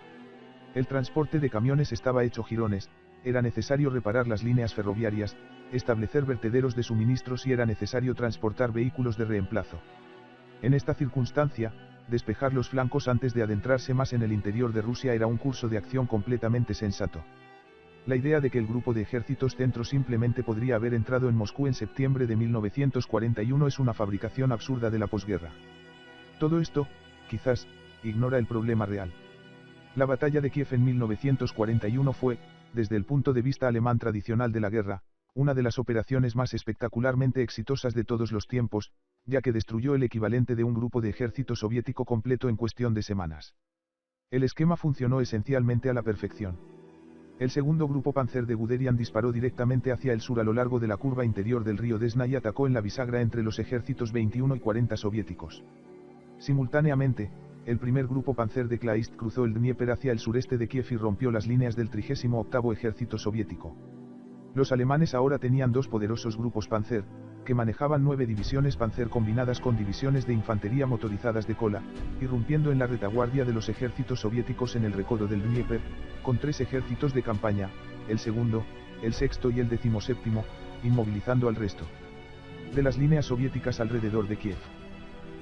El transporte de camiones estaba hecho jirones, era necesario reparar las líneas ferroviarias, establecer vertederos de suministros y era necesario transportar vehículos de reemplazo. En esta circunstancia, despejar los flancos antes de adentrarse más en el interior de Rusia era un curso de acción completamente sensato. La idea de que el grupo de ejércitos centro simplemente podría haber entrado en Moscú en septiembre de 1941 es una fabricación absurda de la posguerra. Todo esto, quizás, ignora el problema real. La batalla de Kiev en 1941 fue, desde el punto de vista alemán tradicional de la guerra, una de las operaciones más espectacularmente exitosas de todos los tiempos, ya que destruyó el equivalente de un grupo de ejército soviético completo en cuestión de semanas. El esquema funcionó esencialmente a la perfección. El segundo grupo Panzer de Guderian disparó directamente hacia el sur a lo largo de la curva interior del río Desna y atacó en la bisagra entre los ejércitos 21 y 40 soviéticos. Simultáneamente, el primer grupo Panzer de Kleist cruzó el Dnieper hacia el sureste de Kiev y rompió las líneas del 38º ejército soviético. Los alemanes ahora tenían dos poderosos grupos Panzer, que manejaban 9 divisiones Panzer combinadas con divisiones de infantería motorizadas de cola, irrumpiendo en la retaguardia de los ejércitos soviéticos en el recodo del Dnieper, con 3 ejércitos de campaña, el segundo, el sexto y el 17º, inmovilizando al resto de las líneas soviéticas alrededor de Kiev.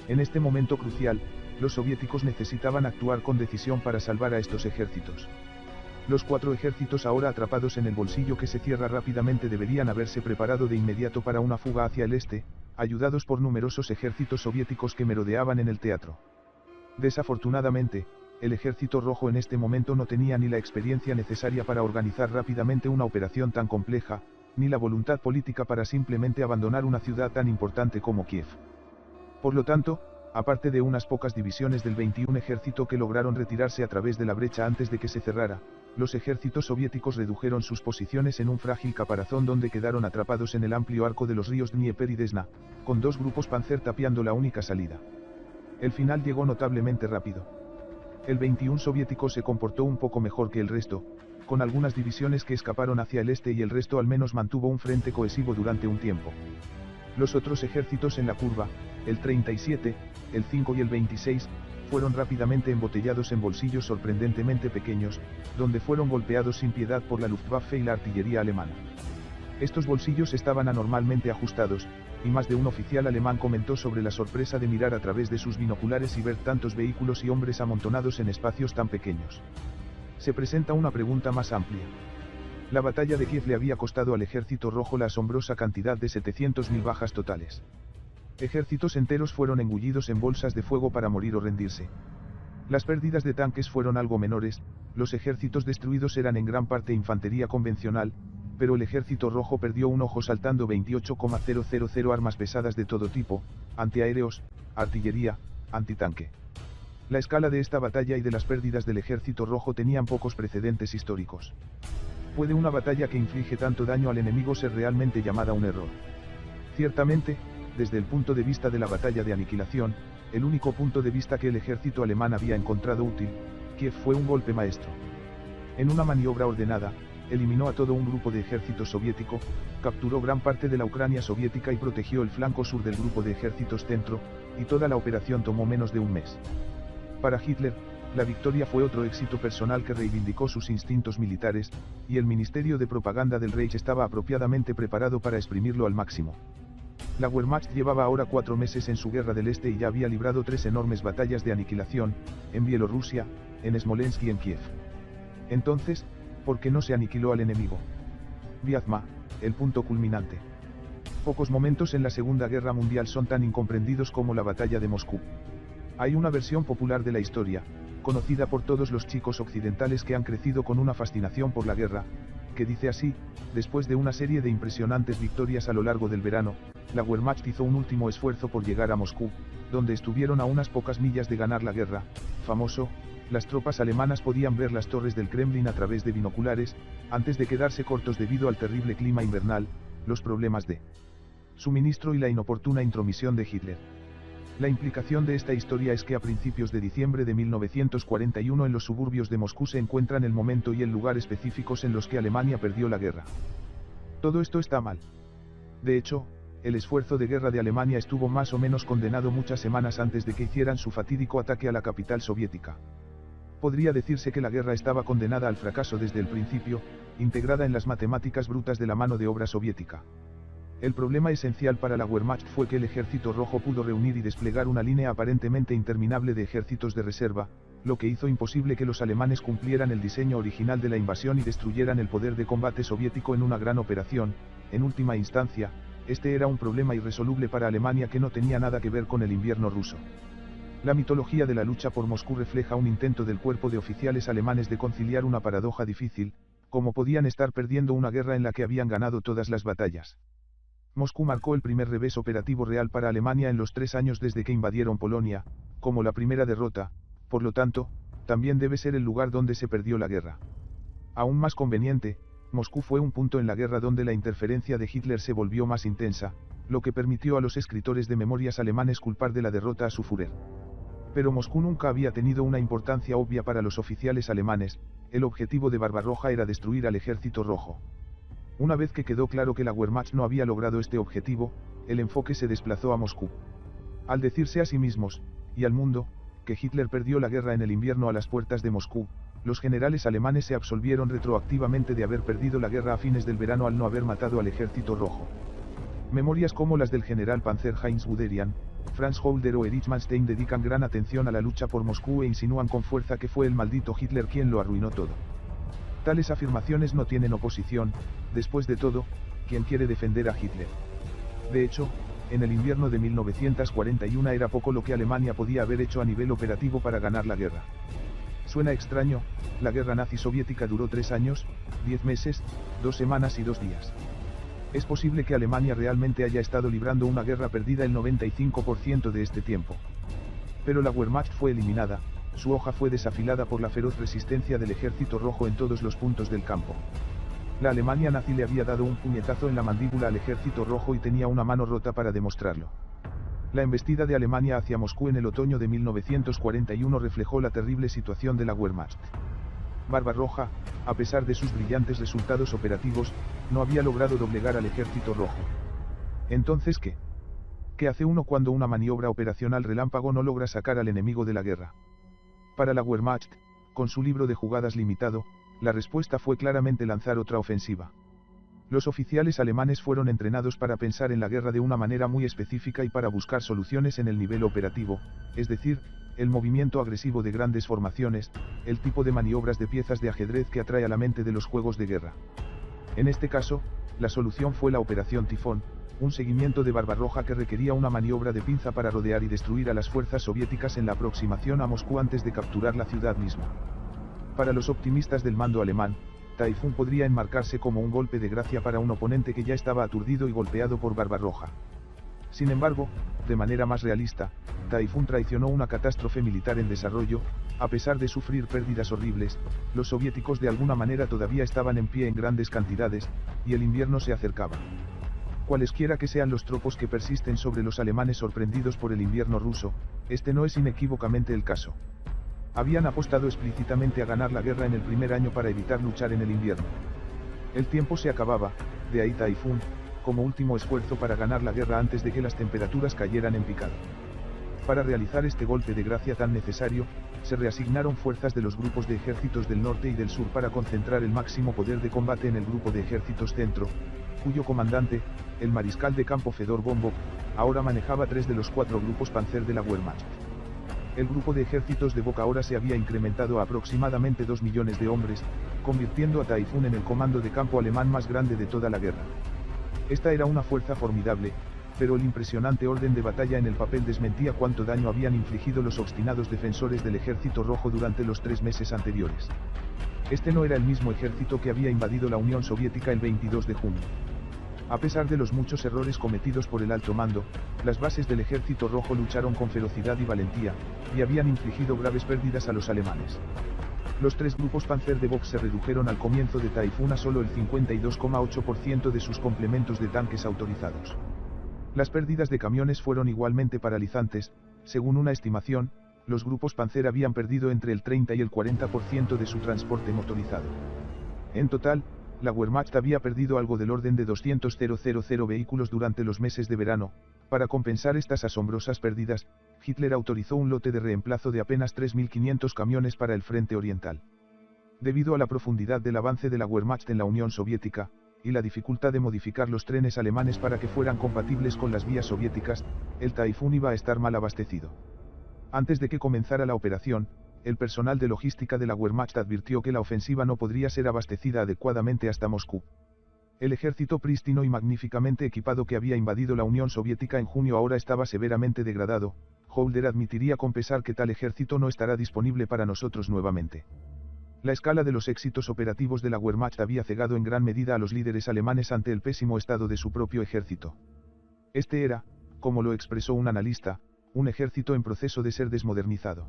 En este momento crucial, los soviéticos necesitaban actuar con decisión para salvar a estos ejércitos. Los 4 ejércitos ahora atrapados en el bolsillo que se cierra rápidamente deberían haberse preparado de inmediato para una fuga hacia el este, ayudados por numerosos ejércitos soviéticos que merodeaban en el teatro. Desafortunadamente, el ejército rojo en este momento no tenía ni la experiencia necesaria para organizar rápidamente una operación tan compleja, ni la voluntad política para simplemente abandonar una ciudad tan importante como Kiev. Por lo tanto, aparte de unas pocas divisiones del 21 ejército que lograron retirarse a través de la brecha antes de que se cerrara, los ejércitos soviéticos redujeron sus posiciones en un frágil caparazón donde quedaron atrapados en el amplio arco de los ríos Dnieper y Desna, con 2 grupos Panzer tapiando la única salida. El final llegó notablemente rápido. El 21 soviético se comportó un poco mejor que el resto, con algunas divisiones que escaparon hacia el este y el resto al menos mantuvo un frente cohesivo durante un tiempo. Los otros ejércitos en la curva, el 37, el 5 y el 26, fueron rápidamente embotellados en bolsillos sorprendentemente pequeños, donde fueron golpeados sin piedad por la Luftwaffe y la artillería alemana. Estos bolsillos estaban anormalmente ajustados, y más de un oficial alemán comentó sobre la sorpresa de mirar a través de sus binoculares y ver tantos vehículos y hombres amontonados en espacios tan pequeños. Se presenta una pregunta más amplia. La batalla de Kiev le había costado al ejército rojo la asombrosa cantidad de 700.000 bajas totales. Ejércitos enteros fueron engullidos en bolsas de fuego para morir o rendirse. Las pérdidas de tanques fueron algo menores, los ejércitos destruidos eran en gran parte infantería convencional, pero el ejército rojo perdió un ojo saltando 28,000 armas pesadas de todo tipo, antiaéreos, artillería, antitanque. La escala de esta batalla y de las pérdidas del ejército rojo tenían pocos precedentes históricos. ¿Puede una batalla que inflige tanto daño al enemigo ser realmente llamada un error? Ciertamente, desde el punto de vista de la batalla de aniquilación, el único punto de vista que el ejército alemán había encontrado útil, Kiev fue un golpe maestro. En una maniobra ordenada, eliminó a todo un grupo de ejército soviético, capturó gran parte de la Ucrania soviética y protegió el flanco sur del grupo de ejércitos centro, y toda la operación tomó menos de un mes. Para Hitler, la victoria fue otro éxito personal que reivindicó sus instintos militares, y el Ministerio de Propaganda del Reich estaba apropiadamente preparado para exprimirlo al máximo. La Wehrmacht llevaba ahora 4 meses en su guerra del Este y ya había librado 3 enormes batallas de aniquilación, en Bielorrusia, en Smolensk y en Kiev. Entonces, ¿por qué no se aniquiló al enemigo? Vyazma, el punto culminante. Pocos momentos en la Segunda Guerra Mundial son tan incomprendidos como la batalla de Moscú. Hay una versión popular de la historia, conocida por todos los chicos occidentales que han crecido con una fascinación por la guerra, que dice así: después de una serie de impresionantes victorias a lo largo del verano, la Wehrmacht hizo un último esfuerzo por llegar a Moscú, donde estuvieron a unas pocas millas de ganar la guerra. Famoso, las tropas alemanas podían ver las torres del Kremlin a través de binoculares, antes de quedarse cortos debido al terrible clima invernal, los problemas de suministro y la inoportuna intromisión de Hitler. La implicación de esta historia es que a principios de diciembre de 1941 en los suburbios de Moscú se encuentran el momento y el lugar específicos en los que Alemania perdió la guerra. Todo esto está mal. De hecho, el esfuerzo de guerra de Alemania estuvo más o menos condenado muchas semanas antes de que hicieran su fatídico ataque a la capital soviética. Podría decirse que la guerra estaba condenada al fracaso desde el principio, integrada en las matemáticas brutas de la mano de obra soviética. El problema esencial para la Wehrmacht fue que el Ejército Rojo pudo reunir y desplegar una línea aparentemente interminable de ejércitos de reserva, lo que hizo imposible que los alemanes cumplieran el diseño original de la invasión y destruyeran el poder de combate soviético en una gran operación. En última instancia, este era un problema irresoluble para Alemania que no tenía nada que ver con el invierno ruso. La mitología de la lucha por Moscú refleja un intento del cuerpo de oficiales alemanes de conciliar una paradoja difícil: cómo podían estar perdiendo una guerra en la que habían ganado todas las batallas. Moscú marcó el primer revés operativo real para Alemania en los 3 años desde que invadieron Polonia, como la primera derrota, por lo tanto, también debe ser el lugar donde se perdió la guerra. Aún más conveniente, Moscú fue un punto en la guerra donde la interferencia de Hitler se volvió más intensa, lo que permitió a los escritores de memorias alemanes culpar de la derrota a su Führer. Pero Moscú nunca había tenido una importancia obvia para los oficiales alemanes. El objetivo de Barbarroja era destruir al Ejército Rojo. Una vez que quedó claro que la Wehrmacht no había logrado este objetivo, el enfoque se desplazó a Moscú. Al decirse a sí mismos, y al mundo, que Hitler perdió la guerra en el invierno a las puertas de Moscú, los generales alemanes se absolvieron retroactivamente de haber perdido la guerra a fines del verano al no haber matado al Ejército Rojo. Memorias como las del general Panzer Heinz Guderian, Franz Holder o Erich Manstein dedican gran atención a la lucha por Moscú e insinúan con fuerza que fue el maldito Hitler quien lo arruinó todo. Tales afirmaciones no tienen oposición. Después de todo, ¿quién quiere defender a Hitler? De hecho, en el invierno de 1941 era poco lo que Alemania podía haber hecho a nivel operativo para ganar la guerra. Suena extraño, la guerra nazi-soviética duró 3 años, 10 meses, 2 semanas y 2 días. Es posible que Alemania realmente haya estado librando una guerra perdida el 95% de este tiempo. Pero la Wehrmacht fue eliminada, su hoja fue desafilada por la feroz resistencia del Ejército Rojo en todos los puntos del campo. La Alemania nazi le había dado un puñetazo en la mandíbula al Ejército Rojo y tenía una mano rota para demostrarlo. La embestida de Alemania hacia Moscú en el otoño de 1941 reflejó la terrible situación de la Wehrmacht. Barbarroja, a pesar de sus brillantes resultados operativos, no había logrado doblegar al Ejército Rojo. Entonces, ¿qué? ¿Qué hace uno cuando una maniobra operacional relámpago no logra sacar al enemigo de la guerra? Para la Wehrmacht, con su libro de jugadas limitado, la respuesta fue claramente lanzar otra ofensiva. Los oficiales alemanes fueron entrenados para pensar en la guerra de una manera muy específica y para buscar soluciones en el nivel operativo, es decir, el movimiento agresivo de grandes formaciones, el tipo de maniobras de piezas de ajedrez que atrae a la mente de los juegos de guerra. En este caso, la solución fue la Operación Tifón, un seguimiento de Barbarroja que requería una maniobra de pinza para rodear y destruir a las fuerzas soviéticas en la aproximación a Moscú antes de capturar la ciudad misma. Para los optimistas del mando alemán, Taifún podría enmarcarse como un golpe de gracia para un oponente que ya estaba aturdido y golpeado por Barbarroja. Sin embargo, de manera más realista, Taifún traicionó una catástrofe militar en desarrollo. A pesar de sufrir pérdidas horribles, los soviéticos de alguna manera todavía estaban en pie en grandes cantidades, y el invierno se acercaba. Cualesquiera que sean los tropos que persisten sobre los alemanes sorprendidos por el invierno ruso, este no es inequívocamente el caso. Habían apostado explícitamente a ganar la guerra en el primer año para evitar luchar en el invierno. El tiempo se acababa, de ahí Taifun, como último esfuerzo para ganar la guerra antes de que las temperaturas cayeran en picado. Para realizar este golpe de gracia tan necesario, se reasignaron fuerzas de los grupos de ejércitos del norte y del sur para concentrar el máximo poder de combate en el grupo de ejércitos centro, cuyo comandante, el mariscal de campo Fedor Bombok, ahora manejaba 3 de los 4 grupos Panzer de la Wehrmacht. El grupo de ejércitos de Bok ahora se había incrementado a aproximadamente 2 millones de hombres, convirtiendo a Taifun en el comando de campo alemán más grande de toda la guerra. Esta era una fuerza formidable, pero el impresionante orden de batalla en el papel desmentía cuánto daño habían infligido los obstinados defensores del Ejército Rojo durante los 3 meses anteriores. Este no era el mismo ejército que había invadido la Unión Soviética el 22 de junio. A pesar de los muchos errores cometidos por el alto mando, las bases del Ejército Rojo lucharon con ferocidad y valentía, y habían infligido graves pérdidas a los alemanes. Los 3 grupos Panzer de Bok se redujeron al comienzo de Taifun a solo el 52,8% de sus complementos de tanques autorizados. Las pérdidas de camiones fueron igualmente paralizantes. Según una estimación, los grupos Panzer habían perdido entre el 30 y el 40% de su transporte motorizado. En total, la Wehrmacht había perdido algo del orden de 200.000 vehículos durante los meses de verano. Para compensar estas asombrosas pérdidas, Hitler autorizó un lote de reemplazo de apenas 3.500 camiones para el frente oriental. Debido a la profundidad del avance de la Wehrmacht en la Unión Soviética, y la dificultad de modificar los trenes alemanes para que fueran compatibles con las vías soviéticas, el Taifun iba a estar mal abastecido. Antes de que comenzara la operación, el personal de logística de la Wehrmacht advirtió que la ofensiva no podría ser abastecida adecuadamente hasta Moscú. El ejército prístino y magníficamente equipado que había invadido la Unión Soviética en junio ahora estaba severamente degradado. Holder admitiría con pesar que tal ejército no estará disponible para nosotros nuevamente. La escala de los éxitos operativos de la Wehrmacht había cegado en gran medida a los líderes alemanes ante el pésimo estado de su propio ejército. Este era, como lo expresó un analista, un ejército en proceso de ser desmodernizado.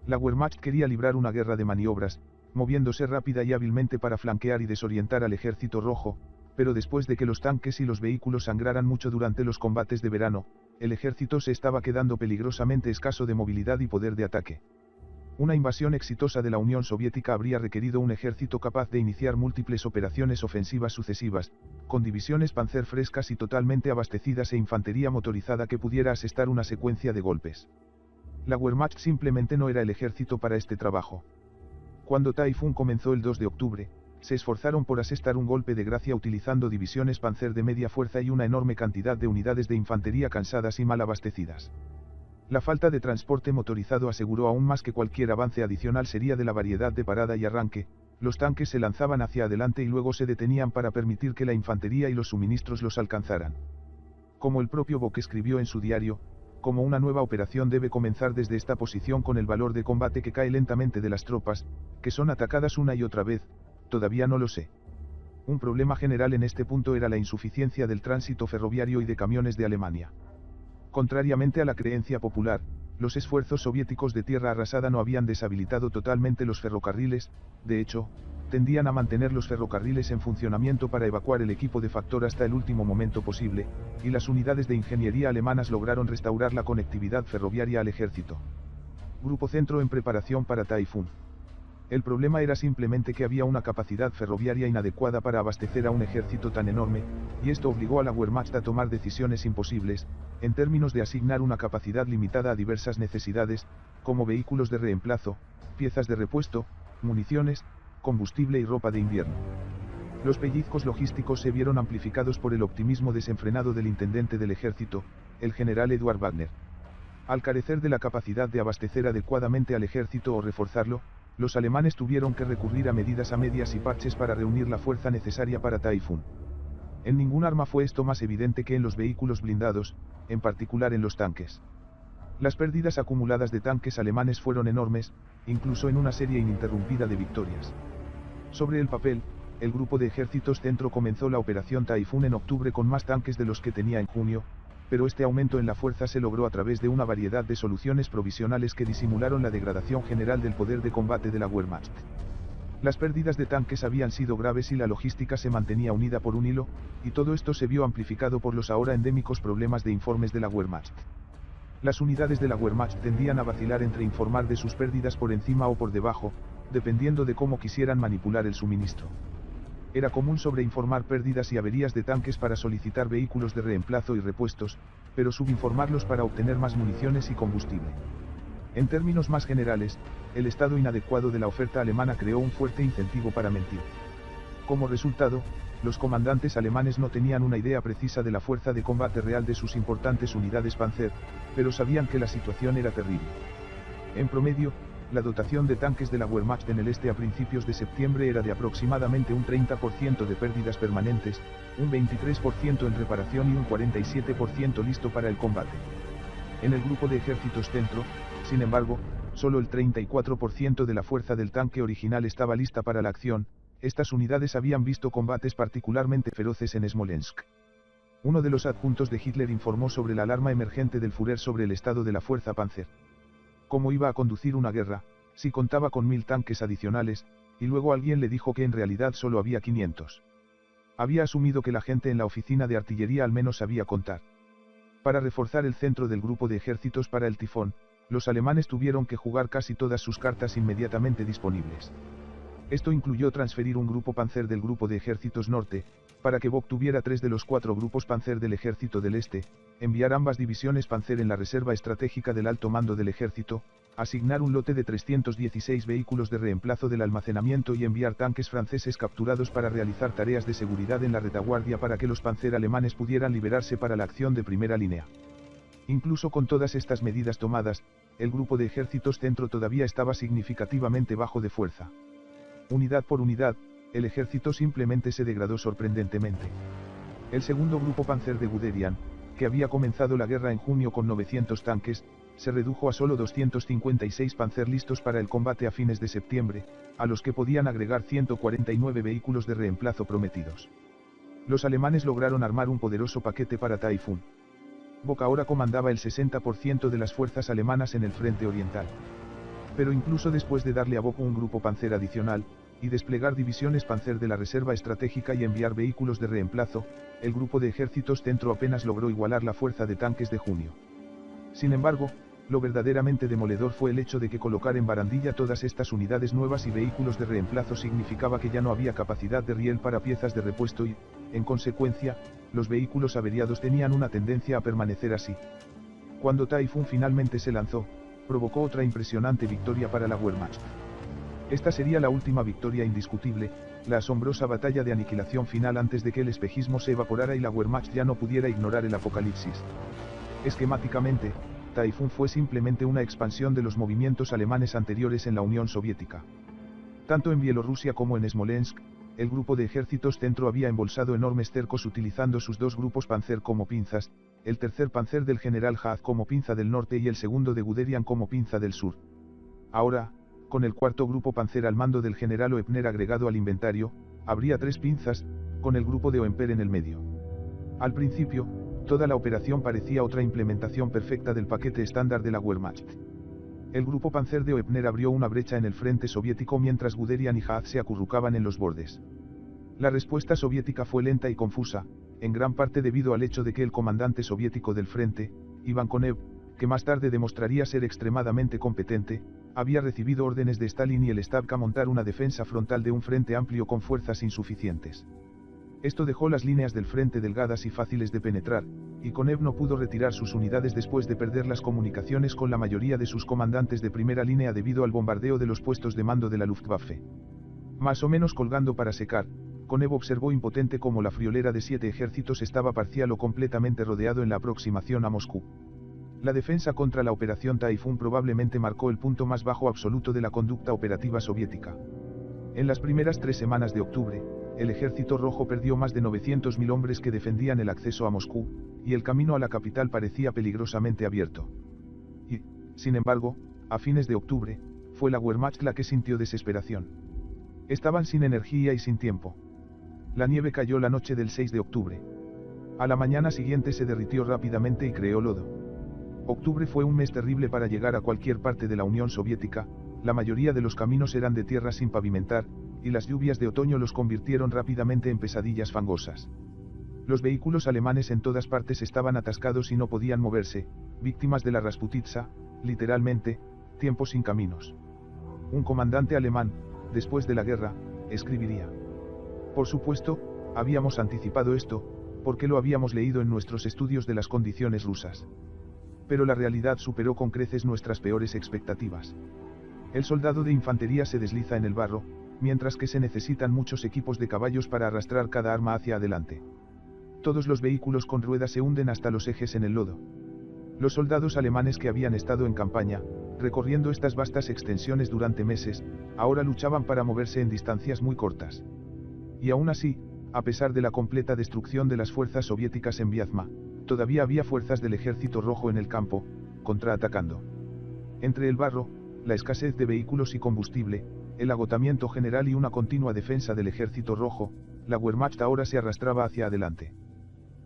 La Wehrmacht quería librar una guerra de maniobras, moviéndose rápida y hábilmente para flanquear y desorientar al Ejército Rojo, pero después de que los tanques y los vehículos sangraran mucho durante los combates de verano, el ejército se estaba quedando peligrosamente escaso de movilidad y poder de ataque. Una invasión exitosa de la Unión Soviética habría requerido un ejército capaz de iniciar múltiples operaciones ofensivas sucesivas, con divisiones Panzer frescas y totalmente abastecidas e infantería motorizada que pudiera asestar una secuencia de golpes. La Wehrmacht simplemente no era el ejército para este trabajo. Cuando Taifun comenzó el 2 de octubre, se esforzaron por asestar un golpe de gracia utilizando divisiones Panzer de media fuerza y una enorme cantidad de unidades de infantería cansadas y mal abastecidas. La falta de transporte motorizado aseguró aún más que cualquier avance adicional sería de la variedad de parada y arranque. Los tanques se lanzaban hacia adelante y luego se detenían para permitir que la infantería y los suministros los alcanzaran. Como el propio Bok escribió en su diario, como una nueva operación debe comenzar desde esta posición con el valor de combate que cae lentamente de las tropas, que son atacadas una y otra vez, todavía no lo sé. Un problema general en este punto era la insuficiencia del tránsito ferroviario y de camiones de Alemania. Contrariamente a la creencia popular, los esfuerzos soviéticos de tierra arrasada no habían deshabilitado totalmente los ferrocarriles, de hecho, tendían a mantener los ferrocarriles en funcionamiento para evacuar el equipo de factor hasta el último momento posible, y las unidades de ingeniería alemanas lograron restaurar la conectividad ferroviaria al ejército. Grupo Centro en preparación para Taifun. El problema era simplemente que había una capacidad ferroviaria inadecuada para abastecer a un ejército tan enorme, y esto obligó a la Wehrmacht a tomar decisiones imposibles, en términos de asignar una capacidad limitada a diversas necesidades, como vehículos de reemplazo, piezas de repuesto, municiones, combustible y ropa de invierno. Los pellizcos logísticos se vieron amplificados por el optimismo desenfrenado del intendente del ejército, el general Eduard Wagner. Al carecer de la capacidad de abastecer adecuadamente al ejército o reforzarlo, los alemanes tuvieron que recurrir a medidas a medias y parches para reunir la fuerza necesaria para Taifun. En ningún arma fue esto más evidente que en los vehículos blindados, en particular en los tanques. Las pérdidas acumuladas de tanques alemanes fueron enormes, incluso en una serie ininterrumpida de victorias. Sobre el papel, el grupo de ejércitos centro comenzó la operación Taifun en octubre con más tanques de los que tenía en junio, pero este aumento en la fuerza se logró a través de una variedad de soluciones provisionales que disimularon la degradación general del poder de combate de la Wehrmacht. Las pérdidas de tanques habían sido graves y la logística se mantenía unida por un hilo, y todo esto se vio amplificado por los ahora endémicos problemas de informes de la Wehrmacht. Las unidades de la Wehrmacht tendían a vacilar entre informar de sus pérdidas por encima o por debajo, dependiendo de cómo quisieran manipular el suministro. Era común sobreinformar pérdidas y averías de tanques para solicitar vehículos de reemplazo y repuestos, pero subinformarlos para obtener más municiones y combustible. En términos más generales, el estado inadecuado de la oferta alemana creó un fuerte incentivo para mentir. Como resultado, los comandantes alemanes no tenían una idea precisa de la fuerza de combate real de sus importantes unidades Panzer, pero sabían que la situación era terrible. En promedio, la dotación de tanques de la Wehrmacht en el este a principios de septiembre era de aproximadamente un 30% de pérdidas permanentes, un 23% en reparación y un 47% listo para el combate. En el grupo de ejércitos centro, sin embargo, solo el 34% de la fuerza del tanque original estaba lista para la acción. Estas unidades habían visto combates particularmente feroces en Smolensk. Uno de los adjuntos de Hitler informó sobre la alarma emergente del Führer sobre el estado de la fuerza Panzer. ¿Cómo iba a conducir una guerra, si contaba con 1000 tanques adicionales, y luego alguien le dijo que en realidad solo había 500? Había asumido que la gente en la oficina de artillería al menos sabía contar. Para reforzar el centro del grupo de ejércitos para el tifón, los alemanes tuvieron que jugar casi todas sus cartas inmediatamente disponibles. Esto incluyó transferir un grupo Panzer del grupo de ejércitos norte, para que Bock tuviera 3 de los 4 grupos Panzer del ejército del este, enviar ambas divisiones Panzer en la reserva estratégica del alto mando del ejército, asignar un lote de 316 vehículos de reemplazo del almacenamiento y enviar tanques franceses capturados para realizar tareas de seguridad en la retaguardia para que los Panzer alemanes pudieran liberarse para la acción de primera línea. Incluso con todas estas medidas tomadas, el grupo de ejércitos centro todavía estaba significativamente bajo de fuerza. Unidad por unidad, el ejército simplemente se degradó sorprendentemente. El segundo grupo Panzer de Guderian, que había comenzado la guerra en junio con 900 tanques, se redujo a solo 256 Panzer listos para el combate a fines de septiembre, a los que podían agregar 149 vehículos de reemplazo prometidos. Los alemanes lograron armar un poderoso paquete para Taifún. Bock ahora comandaba el 60% de las fuerzas alemanas en el frente oriental. Pero incluso después de darle a Bock un grupo Panzer adicional, y desplegar divisiones Panzer de la reserva estratégica y enviar vehículos de reemplazo, el grupo de ejércitos centro apenas logró igualar la fuerza de tanques de junio. Sin embargo, lo verdaderamente demoledor fue el hecho de que colocar en barandilla todas estas unidades nuevas y vehículos de reemplazo significaba que ya no había capacidad de riel para piezas de repuesto y, en consecuencia, los vehículos averiados tenían una tendencia a permanecer así. Cuando Taifún finalmente se lanzó, provocó otra impresionante victoria para la Wehrmacht. Esta sería la última victoria indiscutible, la asombrosa batalla de aniquilación final antes de que el espejismo se evaporara y la Wehrmacht ya no pudiera ignorar el apocalipsis. Esquemáticamente, Taifún fue simplemente una expansión de los movimientos alemanes anteriores en la Unión Soviética. Tanto en Bielorrusia como en Smolensk, el grupo de ejércitos centro había embolsado enormes cercos utilizando sus 2 grupos Panzer como pinzas, el tercer Panzer del general Haas como pinza del norte y el segundo de Guderian como pinza del sur. Ahora, con el cuarto grupo Panzer al mando del general Oepner agregado al inventario, habría 3 pinzas, con el grupo de Oemper en el medio. Al principio, toda la operación parecía otra implementación perfecta del paquete estándar de la Wehrmacht. El grupo Panzer de Oepner abrió una brecha en el frente soviético mientras Guderian y Haas se acurrucaban en los bordes. La respuesta soviética fue lenta y confusa, en gran parte debido al hecho de que el comandante soviético del frente, Iván Konev, que más tarde demostraría ser extremadamente competente, había recibido órdenes de Stalin y el Stabka a montar una defensa frontal de un frente amplio con fuerzas insuficientes. Esto dejó las líneas del frente delgadas y fáciles de penetrar, y Konev no pudo retirar sus unidades después de perder las comunicaciones con la mayoría de sus comandantes de primera línea debido al bombardeo de los puestos de mando de la Luftwaffe. Más o menos colgando para secar, Konev observó impotente cómo la friolera de 7 ejércitos estaba parcial o completamente rodeado en la aproximación a Moscú. La defensa contra la operación Taifún probablemente marcó el punto más bajo absoluto de la conducta operativa soviética. En las primeras 3 semanas de octubre, el Ejército Rojo perdió más de 900.000 hombres que defendían el acceso a Moscú, y el camino a la capital parecía peligrosamente abierto. Y, sin embargo, a fines de octubre, fue la Wehrmacht la que sintió desesperación. Estaban sin energía y sin tiempo. La nieve cayó la noche del 6 de octubre. A la mañana siguiente se derritió rápidamente y creó lodo. Octubre fue un mes terrible para llegar a cualquier parte de la Unión Soviética, la mayoría de los caminos eran de tierra sin pavimentar, y las lluvias de otoño los convirtieron rápidamente en pesadillas fangosas. Los vehículos alemanes en todas partes estaban atascados y no podían moverse, víctimas de la Rasputitsa, literalmente, tiempo sin caminos. Un comandante alemán, después de la guerra, escribiría: por supuesto, habíamos anticipado esto, porque lo habíamos leído en nuestros estudios de las condiciones rusas. Pero la realidad superó con creces nuestras peores expectativas. El soldado de infantería se desliza en el barro, mientras que se necesitan muchos equipos de caballos para arrastrar cada arma hacia adelante. Todos los vehículos con ruedas se hunden hasta los ejes en el lodo. Los soldados alemanes que habían estado en campaña, recorriendo estas vastas extensiones durante meses, ahora luchaban para moverse en distancias muy cortas. Y aún así, a pesar de la completa destrucción de las fuerzas soviéticas en Vyazma, todavía había fuerzas del Ejército Rojo en el campo, contraatacando. Entre el barro, la escasez de vehículos y combustible, el agotamiento general y una continua defensa del Ejército Rojo, la Wehrmacht ahora se arrastraba hacia adelante.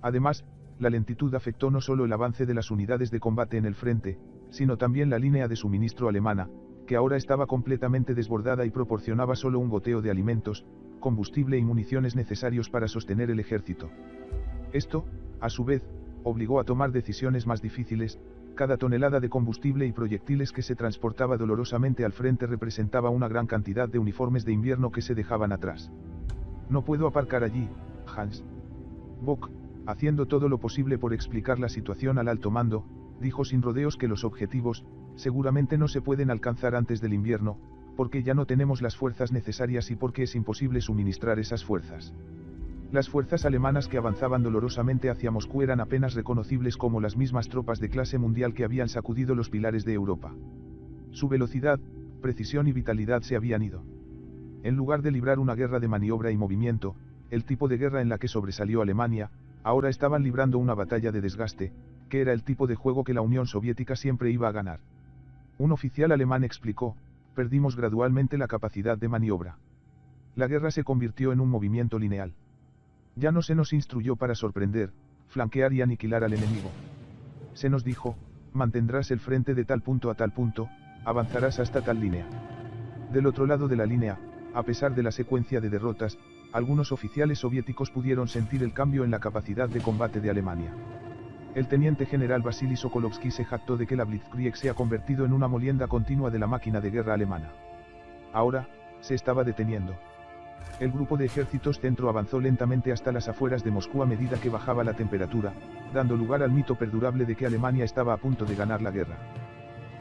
Además, la lentitud afectó no solo el avance de las unidades de combate en el frente, sino también la línea de suministro alemana, que ahora estaba completamente desbordada y proporcionaba solo un goteo de alimentos, combustible y municiones necesarios para sostener el ejército. Esto, a su vez, obligó a tomar decisiones más difíciles. Cada tonelada de combustible y proyectiles que se transportaba dolorosamente al frente representaba una gran cantidad de uniformes de invierno que se dejaban atrás. No puedo aparcar allí, Hans. Bock, haciendo todo lo posible por explicar la situación al alto mando, dijo sin rodeos que los objetivos, seguramente no se pueden alcanzar antes del invierno, porque ya no tenemos las fuerzas necesarias y porque es imposible suministrar esas fuerzas. Las fuerzas alemanas que avanzaban dolorosamente hacia Moscú eran apenas reconocibles como las mismas tropas de clase mundial que habían sacudido los pilares de Europa. Su velocidad, precisión y vitalidad se habían ido. En lugar de librar una guerra de maniobra y movimiento, el tipo de guerra en la que sobresalió Alemania, ahora estaban librando una batalla de desgaste, que era el tipo de juego que la Unión Soviética siempre iba a ganar. Un oficial alemán explicó: perdimos gradualmente la capacidad de maniobra. La guerra se convirtió en un movimiento lineal. Ya no se nos instruyó para sorprender, flanquear y aniquilar al enemigo. Se nos dijo: mantendrás el frente de tal punto a tal punto, avanzarás hasta tal línea. Del otro lado de la línea, a pesar de la secuencia de derrotas, algunos oficiales soviéticos pudieron sentir el cambio en la capacidad de combate de Alemania. El teniente general Vasily Sokolovsky se jactó de que la Blitzkrieg se ha convertido en una molienda continua de la máquina de guerra alemana. Ahora, se estaba deteniendo. El grupo de ejércitos centro avanzó lentamente hasta las afueras de Moscú a medida que bajaba la temperatura, dando lugar al mito perdurable de que Alemania estaba a punto de ganar la guerra.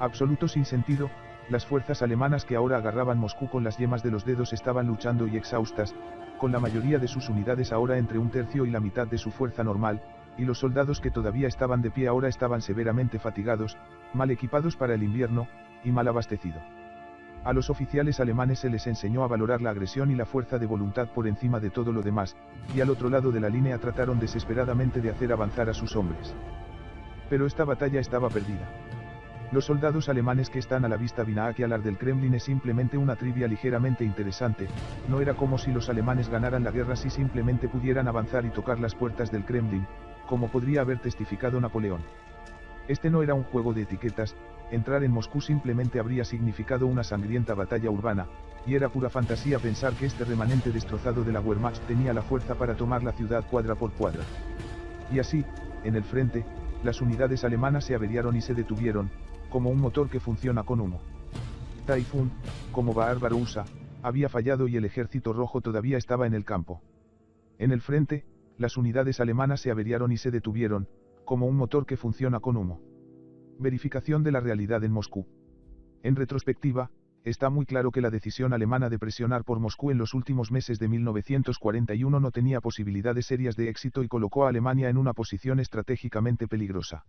Absoluto sinsentido, las fuerzas alemanas que ahora agarraban Moscú con las yemas de los dedos estaban luchando y exhaustas, con la mayoría de sus unidades ahora entre un tercio y la mitad de su fuerza normal, y los soldados que todavía estaban de pie ahora estaban severamente fatigados, mal equipados para el invierno, y mal abastecidos. A los oficiales alemanes se les enseñó a valorar la agresión y la fuerza de voluntad por encima de todo lo demás, y al otro lado de la línea trataron desesperadamente de hacer avanzar a sus hombres. Pero esta batalla estaba perdida. Los soldados alemanes que están a la vista binocular del Kremlin es simplemente una trivia ligeramente interesante. No era como si los alemanes ganaran la guerra si simplemente pudieran avanzar y tocar las puertas del Kremlin, como podría haber testificado Napoleón. Este no era un juego de etiquetas. Entrar en Moscú simplemente habría significado una sangrienta batalla urbana, y era pura fantasía pensar que este remanente destrozado de la Wehrmacht tenía la fuerza para tomar la ciudad cuadra por cuadra. Y así, en el frente, las unidades alemanas se averiaron y se detuvieron, como un motor que funciona con humo. Taifun, como Baar Barousa, había fallado y el ejército rojo todavía estaba en el campo. En el frente, las unidades alemanas se averiaron y se detuvieron, como un motor que funciona con humo. Verificación de la realidad en Moscú. En retrospectiva, está muy claro que la decisión alemana de presionar por Moscú en los últimos meses de 1941 no tenía posibilidades serias de éxito y colocó a Alemania en una posición estratégicamente peligrosa.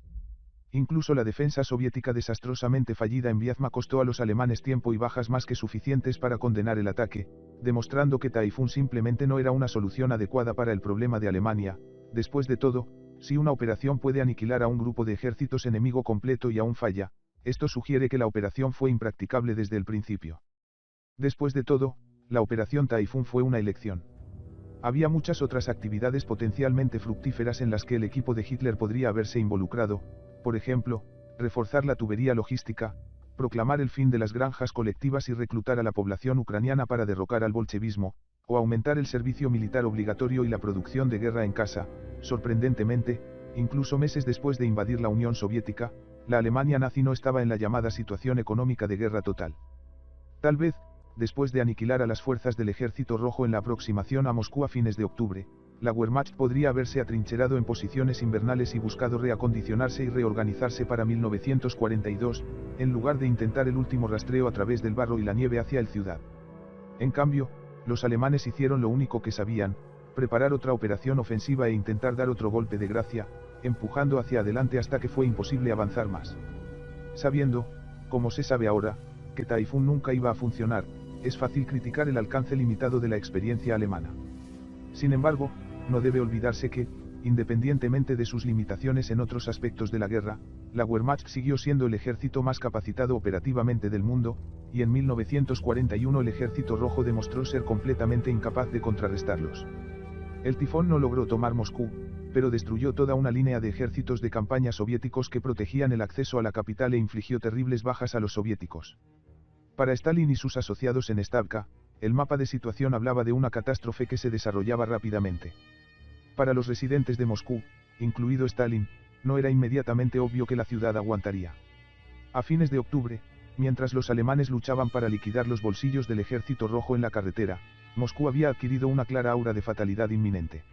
Incluso la defensa soviética desastrosamente fallida en Vyazma costó a los alemanes tiempo y bajas más que suficientes para condenar el ataque, demostrando que Taifun simplemente no era una solución adecuada para el problema de Alemania. Después de todo, si una operación puede aniquilar a un grupo de ejércitos enemigo completo y aún falla, esto sugiere que la operación fue impracticable desde el principio. Después de todo, la operación Taifun fue una elección. Había muchas otras actividades potencialmente fructíferas en las que el equipo de Hitler podría haberse involucrado, por ejemplo, reforzar la tubería logística, proclamar el fin de las granjas colectivas y reclutar a la población ucraniana para derrocar al bolchevismo, o aumentar el servicio militar obligatorio y la producción de guerra en casa. Sorprendentemente, incluso meses después de invadir la Unión Soviética, la Alemania nazi no estaba en la llamada situación económica de guerra total. Tal vez, después de aniquilar a las fuerzas del Ejército Rojo en la aproximación a Moscú a fines de octubre, la Wehrmacht podría haberse atrincherado en posiciones invernales y buscado reacondicionarse y reorganizarse para 1942, en lugar de intentar el último rastreo a través del barro y la nieve hacia el ciudad. En cambio, los alemanes hicieron lo único que sabían, preparar otra operación ofensiva e intentar dar otro golpe de gracia, empujando hacia adelante hasta que fue imposible avanzar más. Sabiendo, como se sabe ahora, que Taifún nunca iba a funcionar, es fácil criticar el alcance limitado de la experiencia alemana. Sin embargo, no debe olvidarse que, independientemente de sus limitaciones en otros aspectos de la guerra, la Wehrmacht siguió siendo el ejército más capacitado operativamente del mundo, y en 1941 el Ejército Rojo demostró ser completamente incapaz de contrarrestarlos. El tifón no logró tomar Moscú, pero destruyó toda una línea de ejércitos de campaña soviéticos que protegían el acceso a la capital e infligió terribles bajas a los soviéticos. Para Stalin y sus asociados en Stavka, el mapa de situación hablaba de una catástrofe que se desarrollaba rápidamente. Para los residentes de Moscú, incluido Stalin, no era inmediatamente obvio que la ciudad aguantaría. A fines de octubre, mientras los alemanes luchaban para liquidar los bolsillos del Ejército Rojo en la carretera, Moscú había adquirido una clara aura de fatalidad inminente.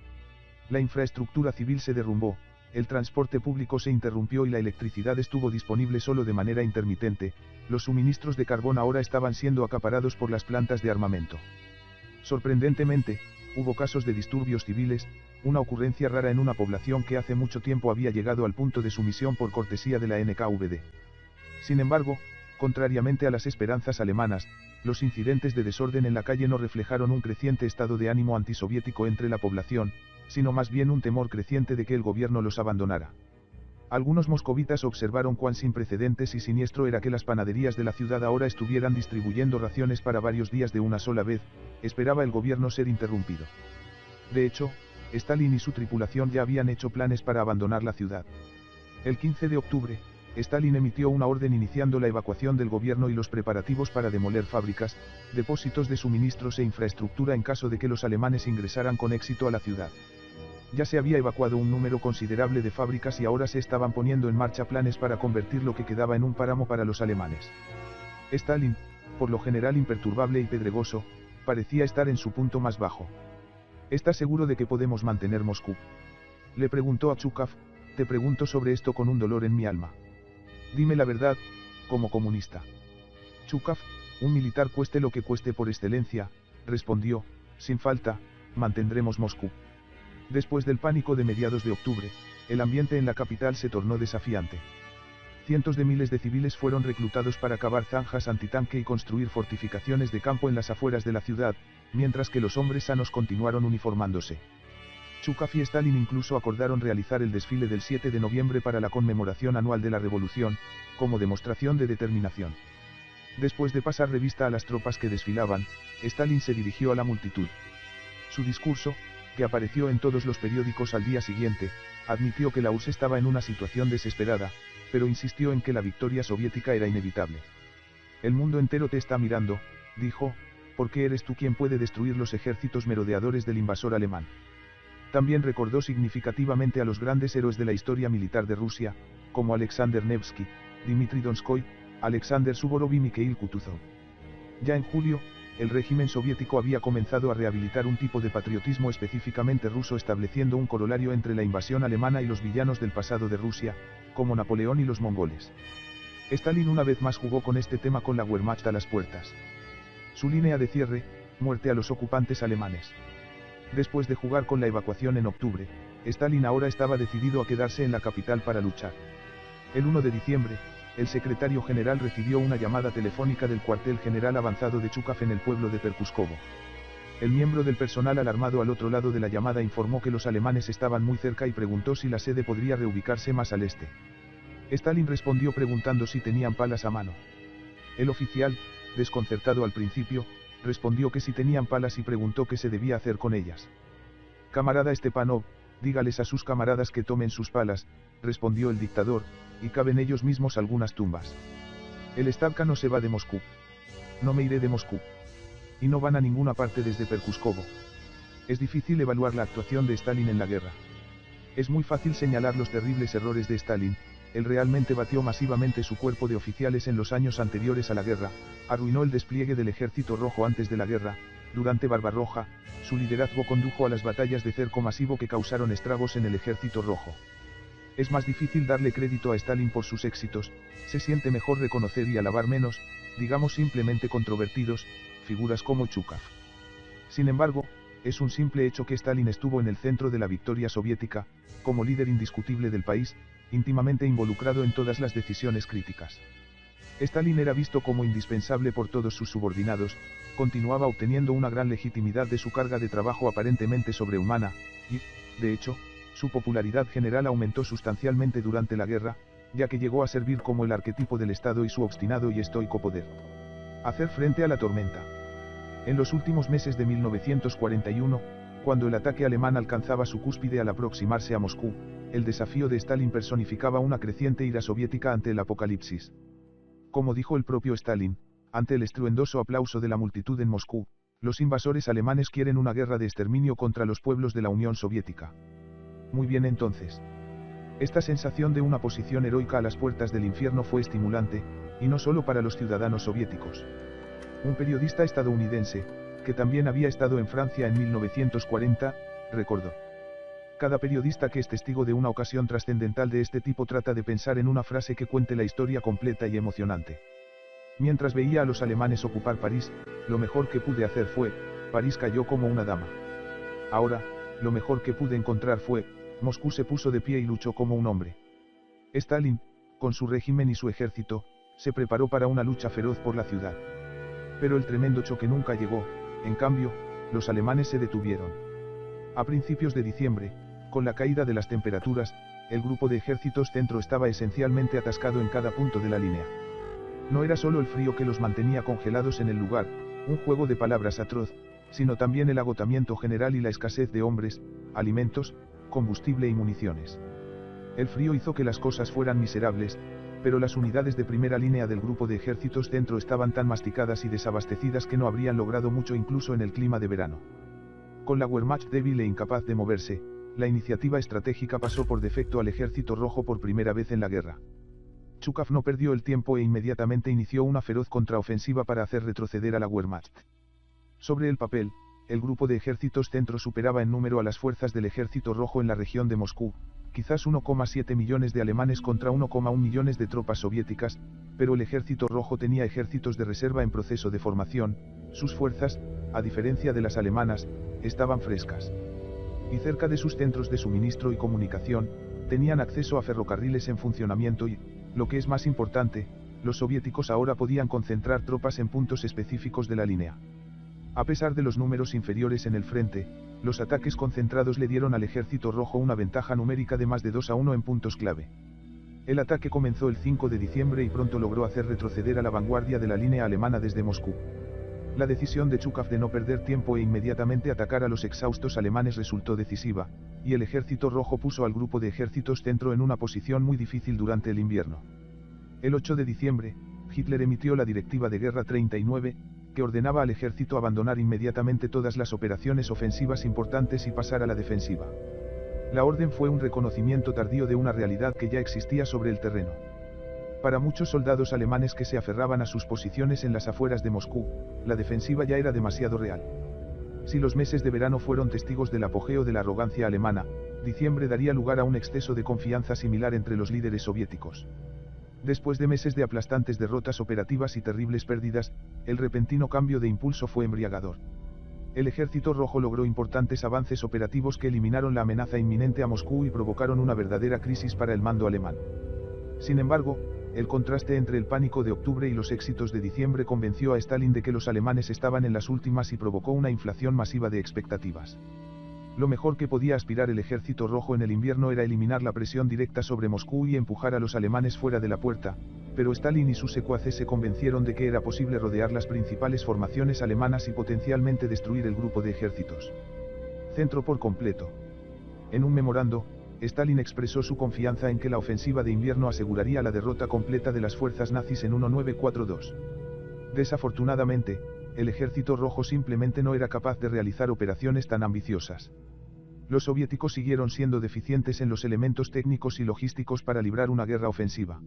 La infraestructura civil se derrumbó, el transporte público se interrumpió y la electricidad estuvo disponible solo de manera intermitente, los suministros de carbón ahora estaban siendo acaparados por las plantas de armamento. Sorprendentemente, hubo casos de disturbios civiles, una ocurrencia rara en una población que hace mucho tiempo había llegado al punto de sumisión por cortesía de la NKVD. Sin embargo, contrariamente a las esperanzas alemanas, los incidentes de desorden en la calle no reflejaron un creciente estado de ánimo antisoviético entre la población, sino más bien un temor creciente de que el gobierno los abandonara. Algunos moscovitas observaron cuán sin precedentes y siniestro era que las panaderías de la ciudad ahora estuvieran distribuyendo raciones para varios días de una sola vez, esperaba el gobierno ser interrumpido. De hecho, Stalin y su tripulación ya habían hecho planes para abandonar la ciudad. El 15 de octubre, Stalin emitió una orden iniciando la evacuación del gobierno y los preparativos para demoler fábricas, depósitos de suministros e infraestructura en caso de que los alemanes ingresaran con éxito a la ciudad. Ya se había evacuado un número considerable de fábricas y ahora se estaban poniendo en marcha planes para convertir lo que quedaba en un páramo para los alemanes. Stalin, por lo general imperturbable y pedregoso, parecía estar en su punto más bajo. ¿Estás seguro de que podemos mantener Moscú?, le preguntó a Zhukov. Te pregunto sobre esto con un dolor en mi alma. Dime la verdad, como comunista. Zhukov, un militar cueste lo que cueste por excelencia, respondió, sin falta, mantendremos Moscú. Después del pánico de mediados de octubre, el ambiente en la capital se tornó desafiante. Cientos de miles de civiles fueron reclutados para cavar zanjas antitanque y construir fortificaciones de campo en las afueras de la ciudad, mientras que los hombres sanos continuaron uniformándose. Zhukov y Stalin incluso acordaron realizar el desfile del 7 de noviembre para la conmemoración anual de la revolución, como demostración de determinación. Después de pasar revista a las tropas que desfilaban, Stalin se dirigió a la multitud. Su discurso, que apareció en todos los periódicos al día siguiente, admitió que la URSS estaba en una situación desesperada, pero insistió en que la victoria soviética era inevitable. El mundo entero te está mirando, dijo, porque eres tú quien puede destruir los ejércitos merodeadores del invasor alemán. También recordó significativamente a los grandes héroes de la historia militar de Rusia, como Alexander Nevsky, Dmitri Donskoy, Alexander Suvorov y Mikhail Kutuzov. Ya en julio, el régimen soviético había comenzado a rehabilitar un tipo de patriotismo específicamente ruso, estableciendo un corolario entre la invasión alemana y los villanos del pasado de Rusia, como Napoleón y los mongoles. Stalin una vez más jugó con este tema con la Wehrmacht a las puertas. Su línea de cierre, muerte a los ocupantes alemanes. Después de jugar con la evacuación en octubre, Stalin ahora estaba decidido a quedarse en la capital para luchar. El 1 de diciembre, el secretario general recibió una llamada telefónica del cuartel general avanzado de Zhukov en el pueblo de Perkuskovo. El miembro del personal alarmado al otro lado de la llamada informó que los alemanes estaban muy cerca y preguntó si la sede podría reubicarse más al este. Stalin respondió preguntando si tenían palas a mano. El oficial, desconcertado al principio, respondió que si tenían palas y preguntó qué se debía hacer con ellas. Camarada Stepanov, dígales a sus camaradas que tomen sus palas, respondió el dictador, y caben ellos mismos algunas tumbas. El Stavka no se va de Moscú. No me iré de Moscú. y no van a ninguna parte desde Perkuskovo. Es difícil evaluar la actuación de Stalin en la guerra. Es muy fácil señalar los terribles errores de Stalin. Él realmente batió masivamente su cuerpo de oficiales en los años anteriores a la guerra, arruinó el despliegue del Ejército Rojo antes de la guerra. Durante Barbarroja, su liderazgo condujo a las batallas de cerco masivo que causaron estragos en el Ejército Rojo. Es más difícil darle crédito a Stalin por sus éxitos, se siente mejor reconocer y alabar menos, digamos simplemente controvertidos, figuras como Chukov. Sin embargo, es un simple hecho que Stalin estuvo en el centro de la victoria soviética, como líder indiscutible del país, íntimamente involucrado en todas las decisiones críticas. Stalin era visto como indispensable por todos sus subordinados, continuaba obteniendo una gran legitimidad de su carga de trabajo aparentemente sobrehumana, y, de hecho, su popularidad general aumentó sustancialmente durante la guerra, ya que llegó a servir como el arquetipo del Estado y su obstinado y estoico poder. Hacer frente a la tormenta. En los últimos meses de 1941, cuando el ataque alemán alcanzaba su cúspide al aproximarse a Moscú, el desafío de Stalin personificaba una creciente ira soviética ante el apocalipsis. Como dijo el propio Stalin, ante el estruendoso aplauso de la multitud en Moscú, los invasores alemanes quieren una guerra de exterminio contra los pueblos de la Unión Soviética. Muy bien entonces. Esta sensación de una posición heroica a las puertas del infierno fue estimulante, y no solo para los ciudadanos soviéticos. Un periodista estadounidense, que también había estado en Francia en 1940, recordó: cada periodista que es testigo de una ocasión trascendental de este tipo trata de pensar en una frase que cuente la historia completa y emocionante. Mientras veía a los alemanes ocupar París, lo mejor que pude hacer fue, París cayó como una dama. Ahora, lo mejor que pude encontrar fue, Moscú se puso de pie y luchó como un hombre. Stalin, con su régimen y su ejército, se preparó para una lucha feroz por la ciudad. Pero el tremendo choque nunca llegó, en cambio, los alemanes se detuvieron. A principios de diciembre, con la caída de las temperaturas, el grupo de ejércitos centro estaba esencialmente atascado en cada punto de la línea. No era solo el frío que los mantenía congelados en el lugar, un juego de palabras atroz, sino también el agotamiento general y la escasez de hombres, alimentos, combustible y municiones. El frío hizo que las cosas fueran miserables, pero las unidades de primera línea del grupo de ejércitos centro estaban tan masticadas y desabastecidas que no habrían logrado mucho incluso en el clima de verano. Con la Wehrmacht débil e incapaz de moverse, la iniciativa estratégica pasó por defecto al Ejército Rojo por primera vez en la guerra. Chukov no perdió el tiempo e inmediatamente inició una feroz contraofensiva para hacer retroceder a la Wehrmacht. Sobre el papel, el grupo de ejércitos centro superaba en número a las fuerzas del Ejército Rojo en la región de Moscú, quizás 1,7 millones de alemanes contra 1,1 millones de tropas soviéticas, pero el Ejército Rojo tenía ejércitos de reserva en proceso de formación, sus fuerzas, a diferencia de las alemanas, estaban frescas. Y cerca de sus centros de suministro y comunicación, tenían acceso a ferrocarriles en funcionamiento y, lo que es más importante, los soviéticos ahora podían concentrar tropas en puntos específicos de la línea. A pesar de los números inferiores en el frente, los ataques concentrados le dieron al Ejército Rojo una ventaja numérica de más de 2-1 en puntos clave. El ataque comenzó el 5 de diciembre y pronto logró hacer retroceder a la vanguardia de la línea alemana desde Moscú. La decisión de Chukov de no perder tiempo e inmediatamente atacar a los exhaustos alemanes resultó decisiva, y el Ejército Rojo puso al grupo de ejércitos centro en una posición muy difícil durante el invierno. El 8 de diciembre, Hitler emitió la Directiva de Guerra 39, que ordenaba al ejército abandonar inmediatamente todas las operaciones ofensivas importantes y pasar a la defensiva. La orden fue un reconocimiento tardío de una realidad que ya existía sobre el terreno. Para muchos soldados alemanes que se aferraban a sus posiciones en las afueras de Moscú, la defensiva ya era demasiado real. Si los meses de verano fueron testigos del apogeo de la arrogancia alemana, diciembre daría lugar a un exceso de confianza similar entre los líderes soviéticos. Después de meses de aplastantes derrotas operativas y terribles pérdidas, el repentino cambio de impulso fue embriagador. El Ejército Rojo logró importantes avances operativos que eliminaron la amenaza inminente a Moscú y provocaron una verdadera crisis para el mando alemán. Sin embargo, el contraste entre el pánico de octubre y los éxitos de diciembre convenció a Stalin de que los alemanes estaban en las últimas y provocó una inflación masiva de expectativas. Lo mejor que podía aspirar el Ejército Rojo en el invierno era eliminar la presión directa sobre Moscú y empujar a los alemanes fuera de la puerta, pero Stalin y sus secuaces se convencieron de que era posible rodear las principales formaciones alemanas y potencialmente destruir el grupo de ejércitos centro por completo. En un memorando, Stalin expresó su confianza en que la ofensiva de invierno aseguraría la derrota completa de las fuerzas nazis en 1942. Desafortunadamente, el Ejército Rojo simplemente no era capaz de realizar operaciones tan ambiciosas. Los soviéticos siguieron siendo deficientes en los elementos técnicos y logísticos para librar una guerra ofensiva.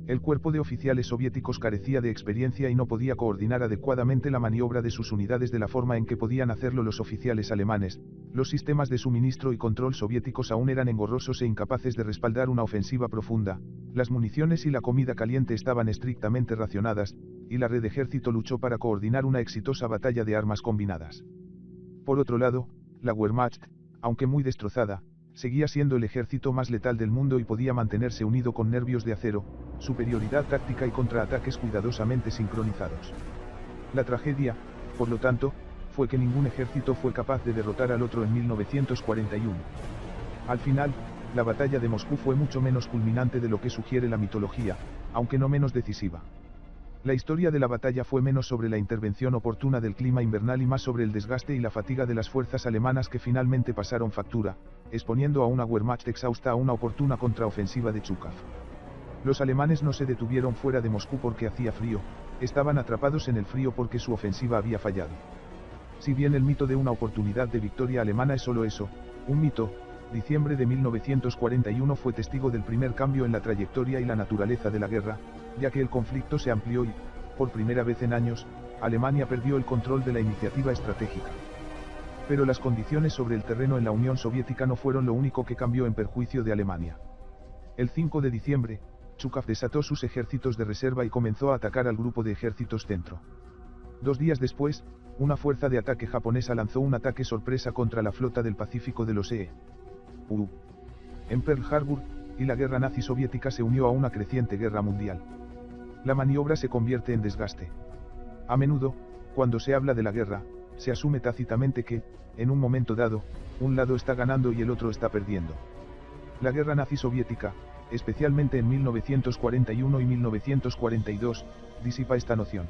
El cuerpo de oficiales soviéticos carecía de experiencia y no podía coordinar adecuadamente la maniobra de sus unidades de la forma en que podían hacerlo los oficiales alemanes. Los sistemas de suministro y control soviéticos aún eran engorrosos e incapaces de respaldar una ofensiva profunda, las municiones y la comida caliente estaban estrictamente racionadas, y la red ejército luchó para coordinar una exitosa batalla de armas combinadas. Por otro lado, la Wehrmacht, aunque muy destrozada, seguía siendo el ejército más letal del mundo y podía mantenerse unido con nervios de acero, superioridad táctica y contraataques cuidadosamente sincronizados. La tragedia, por lo tanto, fue que ningún ejército fue capaz de derrotar al otro en 1941. Al final, la batalla de Moscú fue mucho menos culminante de lo que sugiere la mitología, aunque no menos decisiva. La historia de la batalla fue menos sobre la intervención oportuna del clima invernal y más sobre el desgaste y la fatiga de las fuerzas alemanas que finalmente pasaron factura, exponiendo a una Wehrmacht exhausta a una oportuna contraofensiva de Zhukov. Los alemanes no se detuvieron fuera de Moscú porque hacía frío, estaban atrapados en el frío porque su ofensiva había fallado. Si bien el mito de una oportunidad de victoria alemana es solo eso, un mito, diciembre de 1941 fue testigo del primer cambio en la trayectoria y la naturaleza de la guerra, ya que el conflicto se amplió y, por primera vez en años, Alemania perdió el control de la iniciativa estratégica. Pero las condiciones sobre el terreno en la Unión Soviética no fueron lo único que cambió en perjuicio de Alemania. El 5 de diciembre, Zhukov desató sus ejércitos de reserva y comenzó a atacar al grupo de ejércitos centro. 2 días después, una fuerza de ataque japonesa lanzó un ataque sorpresa contra la flota del Pacífico de los EU. En Pearl Harbor, y la guerra nazi-soviética se unió a una creciente guerra mundial. La maniobra se convierte en desgaste. A menudo, cuando se habla de la guerra, se asume tácitamente que, en un momento dado, un lado está ganando y el otro está perdiendo. La guerra nazi-soviética, especialmente en 1941 y 1942, disipa esta noción.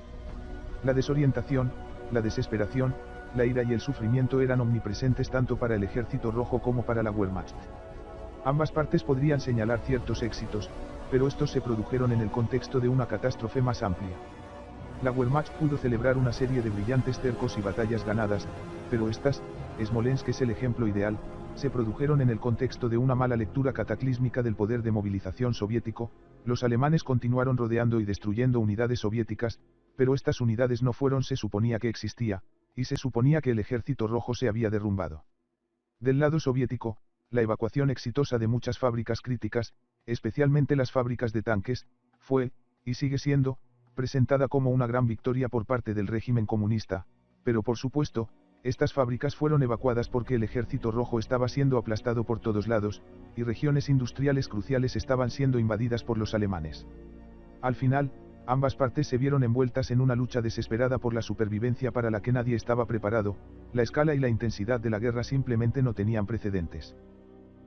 La desorientación, la desesperación, la ira y el sufrimiento eran omnipresentes tanto para el Ejército Rojo como para la Wehrmacht. Ambas partes podrían señalar ciertos éxitos, pero estos se produjeron en el contexto de una catástrofe más amplia. La Wehrmacht pudo celebrar una serie de brillantes cercos y batallas ganadas, pero estas, Smolensk es el ejemplo ideal, se produjeron en el contexto de una mala lectura cataclísmica del poder de movilización soviético. Los alemanes continuaron rodeando y destruyendo unidades soviéticas, pero estas unidades no fueron se suponía que existía, y se suponía que el Ejército Rojo se había derrumbado. Del lado soviético, la evacuación exitosa de muchas fábricas críticas, especialmente las fábricas de tanques, fue, y sigue siendo, presentada como una gran victoria por parte del régimen comunista, pero por supuesto, estas fábricas fueron evacuadas porque el Ejército Rojo estaba siendo aplastado por todos lados, y regiones industriales cruciales estaban siendo invadidas por los alemanes. Al final, ambas partes se vieron envueltas en una lucha desesperada por la supervivencia para la que nadie estaba preparado. La escala y la intensidad de la guerra simplemente no tenían precedentes.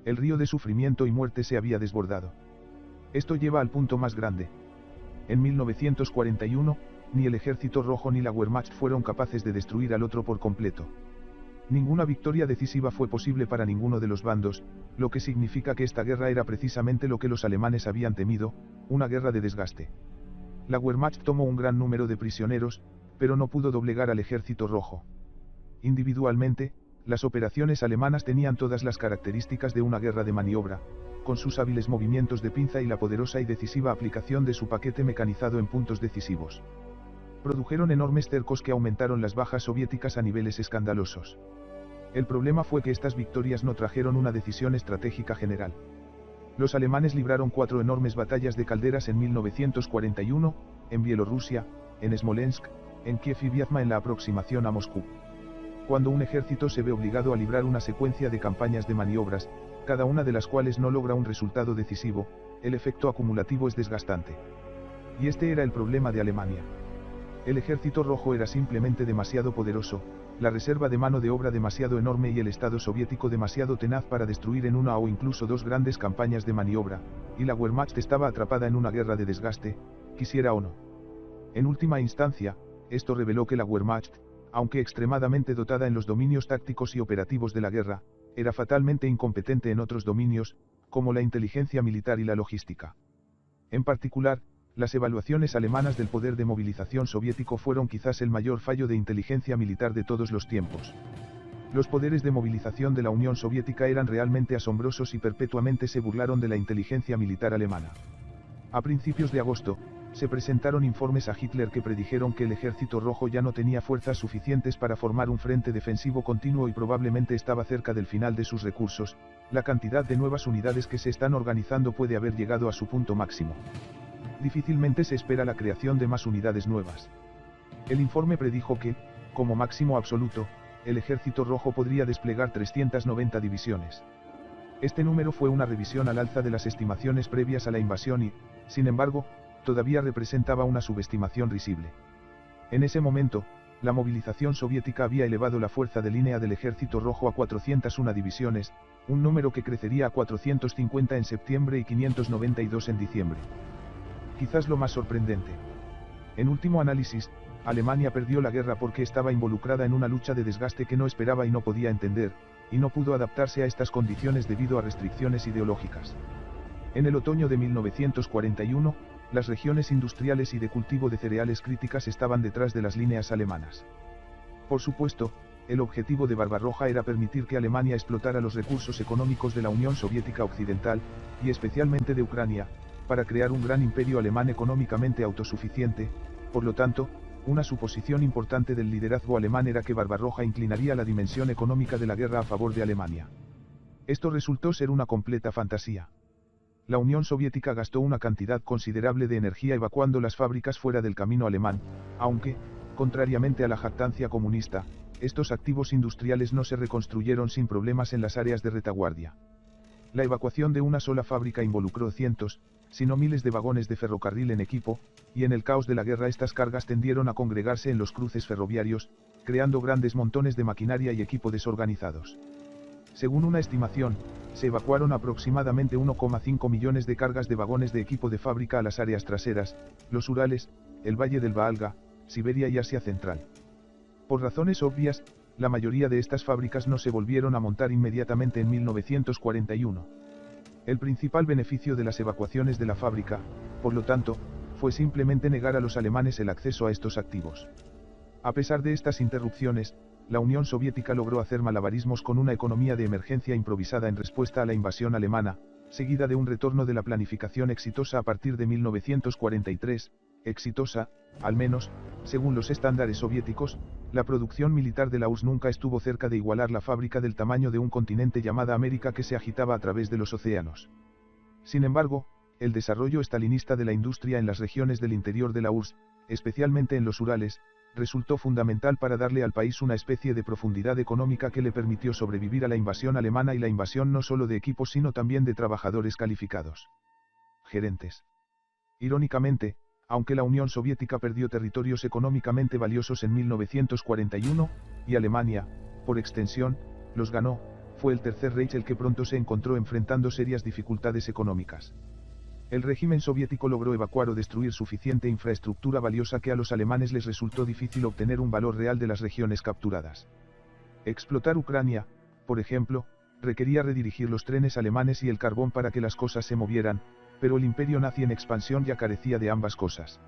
El río de sufrimiento y muerte se había desbordado. Esto lleva al punto más grande. En 1941, ni el Ejército Rojo ni la Wehrmacht fueron capaces de destruir al otro por completo. Ninguna victoria decisiva fue posible para ninguno de los bandos, lo que significa que esta guerra era precisamente lo que los alemanes habían temido, una guerra de desgaste. La Wehrmacht tomó un gran número de prisioneros, pero no pudo doblegar al Ejército Rojo. Individualmente, las operaciones alemanas tenían todas las características de una guerra de maniobra, con sus hábiles movimientos de pinza y la poderosa y decisiva aplicación de su paquete mecanizado en puntos decisivos. Produjeron enormes cercos que aumentaron las bajas soviéticas a niveles escandalosos. El problema fue que estas victorias no trajeron una decisión estratégica general. Los alemanes libraron 4 enormes batallas de calderas en 1941, en Bielorrusia, en Smolensk, en Kiev y Vyazma en la aproximación a Moscú. Cuando un ejército se ve obligado a librar una secuencia de campañas de maniobras, cada una de las cuales no logra un resultado decisivo, el efecto acumulativo es desgastante. Y este era el problema de Alemania. El Ejército Rojo era simplemente demasiado poderoso, la reserva de mano de obra demasiado enorme y el Estado soviético demasiado tenaz para destruir en una o incluso 2 grandes campañas de maniobra, y la Wehrmacht estaba atrapada en una guerra de desgaste, quisiera o no. En última instancia, esto reveló que la Wehrmacht, aunque extremadamente dotada en los dominios tácticos y operativos de la guerra, era fatalmente incompetente en otros dominios, como la inteligencia militar y la logística. En particular, las evaluaciones alemanas del poder de movilización soviético fueron quizás el mayor fallo de inteligencia militar de todos los tiempos. Los poderes de movilización de la Unión Soviética eran realmente asombrosos y perpetuamente se burlaron de la inteligencia militar alemana. A principios de agosto, se presentaron informes a Hitler que predijeron que el Ejército Rojo ya no tenía fuerzas suficientes para formar un frente defensivo continuo y probablemente estaba cerca del final de sus recursos. La cantidad de nuevas unidades que se están organizando puede haber llegado a su punto máximo. Difícilmente se espera la creación de más unidades nuevas. El informe predijo que, como máximo absoluto, el Ejército Rojo podría desplegar 390 divisiones. Este número fue una revisión al alza de las estimaciones previas a la invasión y, sin embargo, todavía representaba una subestimación risible. En ese momento, la movilización soviética había elevado la fuerza de línea del Ejército Rojo a 401 divisiones, un número que crecería a 450 en septiembre y 592 en diciembre. Quizás lo más sorprendente. En último análisis, Alemania perdió la guerra porque estaba involucrada en una lucha de desgaste que no esperaba y no podía entender, y no pudo adaptarse a estas condiciones debido a restricciones ideológicas. En el otoño de 1941, las regiones industriales y de cultivo de cereales críticas estaban detrás de las líneas alemanas. Por supuesto, el objetivo de Barbarroja era permitir que Alemania explotara los recursos económicos de la Unión Soviética Occidental, y especialmente de Ucrania, para crear un gran imperio alemán económicamente autosuficiente. Por lo tanto, una suposición importante del liderazgo alemán era que Barbarroja inclinaría la dimensión económica de la guerra a favor de Alemania. Esto resultó ser una completa fantasía. La Unión Soviética gastó una cantidad considerable de energía evacuando las fábricas fuera del camino alemán, aunque, contrariamente a la jactancia comunista, estos activos industriales no se reconstruyeron sin problemas en las áreas de retaguardia. La evacuación de una sola fábrica involucró cientos, si no miles de vagones de ferrocarril en equipo, y en el caos de la guerra estas cargas tendieron a congregarse en los cruces ferroviarios, creando grandes montones de maquinaria y equipo desorganizados. Según una estimación, se evacuaron aproximadamente 1,5 millones de cargas de vagones de equipo de fábrica a las áreas traseras, los Urales, el Valle del Volga, Siberia y Asia Central. Por razones obvias, la mayoría de estas fábricas no se volvieron a montar inmediatamente en 1941. El principal beneficio de las evacuaciones de la fábrica, por lo tanto, fue simplemente negar a los alemanes el acceso a estos activos. A pesar de estas interrupciones, la Unión Soviética logró hacer malabarismos con una economía de emergencia improvisada en respuesta a la invasión alemana, seguida de un retorno de la planificación exitosa a partir de 1943, exitosa, al menos, según los estándares soviéticos. La producción militar de la URSS nunca estuvo cerca de igualar la fábrica del tamaño de un continente llamada América que se agitaba a través de los océanos. Sin embargo, el desarrollo estalinista de la industria en las regiones del interior de la URSS, especialmente en los Urales, resultó fundamental para darle al país una especie de profundidad económica que le permitió sobrevivir a la invasión alemana y la invasión no solo de equipos sino también de trabajadores calificados. Gerentes. Irónicamente, aunque la Unión Soviética perdió territorios económicamente valiosos en 1941, y Alemania, por extensión, los ganó, fue el Tercer Reich el que pronto se encontró enfrentando serias dificultades económicas. El régimen soviético logró evacuar o destruir suficiente infraestructura valiosa que a los alemanes les resultó difícil obtener un valor real de las regiones capturadas. Explotar Ucrania, por ejemplo, requería redirigir los trenes alemanes y el carbón para que las cosas se movieran, pero el imperio nazi en expansión ya carecía de ambas cosas.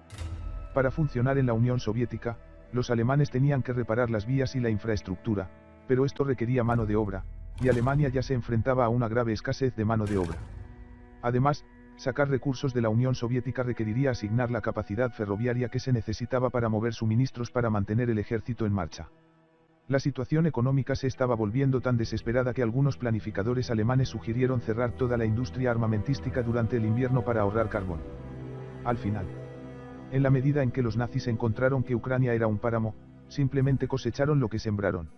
Para funcionar en la Unión Soviética, los alemanes tenían que reparar las vías y la infraestructura, pero esto requería mano de obra, y Alemania ya se enfrentaba a una grave escasez de mano de obra. Además, sacar recursos de la Unión Soviética requeriría asignar la capacidad ferroviaria que se necesitaba para mover suministros para mantener el ejército en marcha. La situación económica se estaba volviendo tan desesperada que algunos planificadores alemanes sugirieron cerrar toda la industria armamentística durante el invierno para ahorrar carbón. Al final, en la medida en que los nazis encontraron que Ucrania era un páramo, simplemente cosecharon lo que sembraron.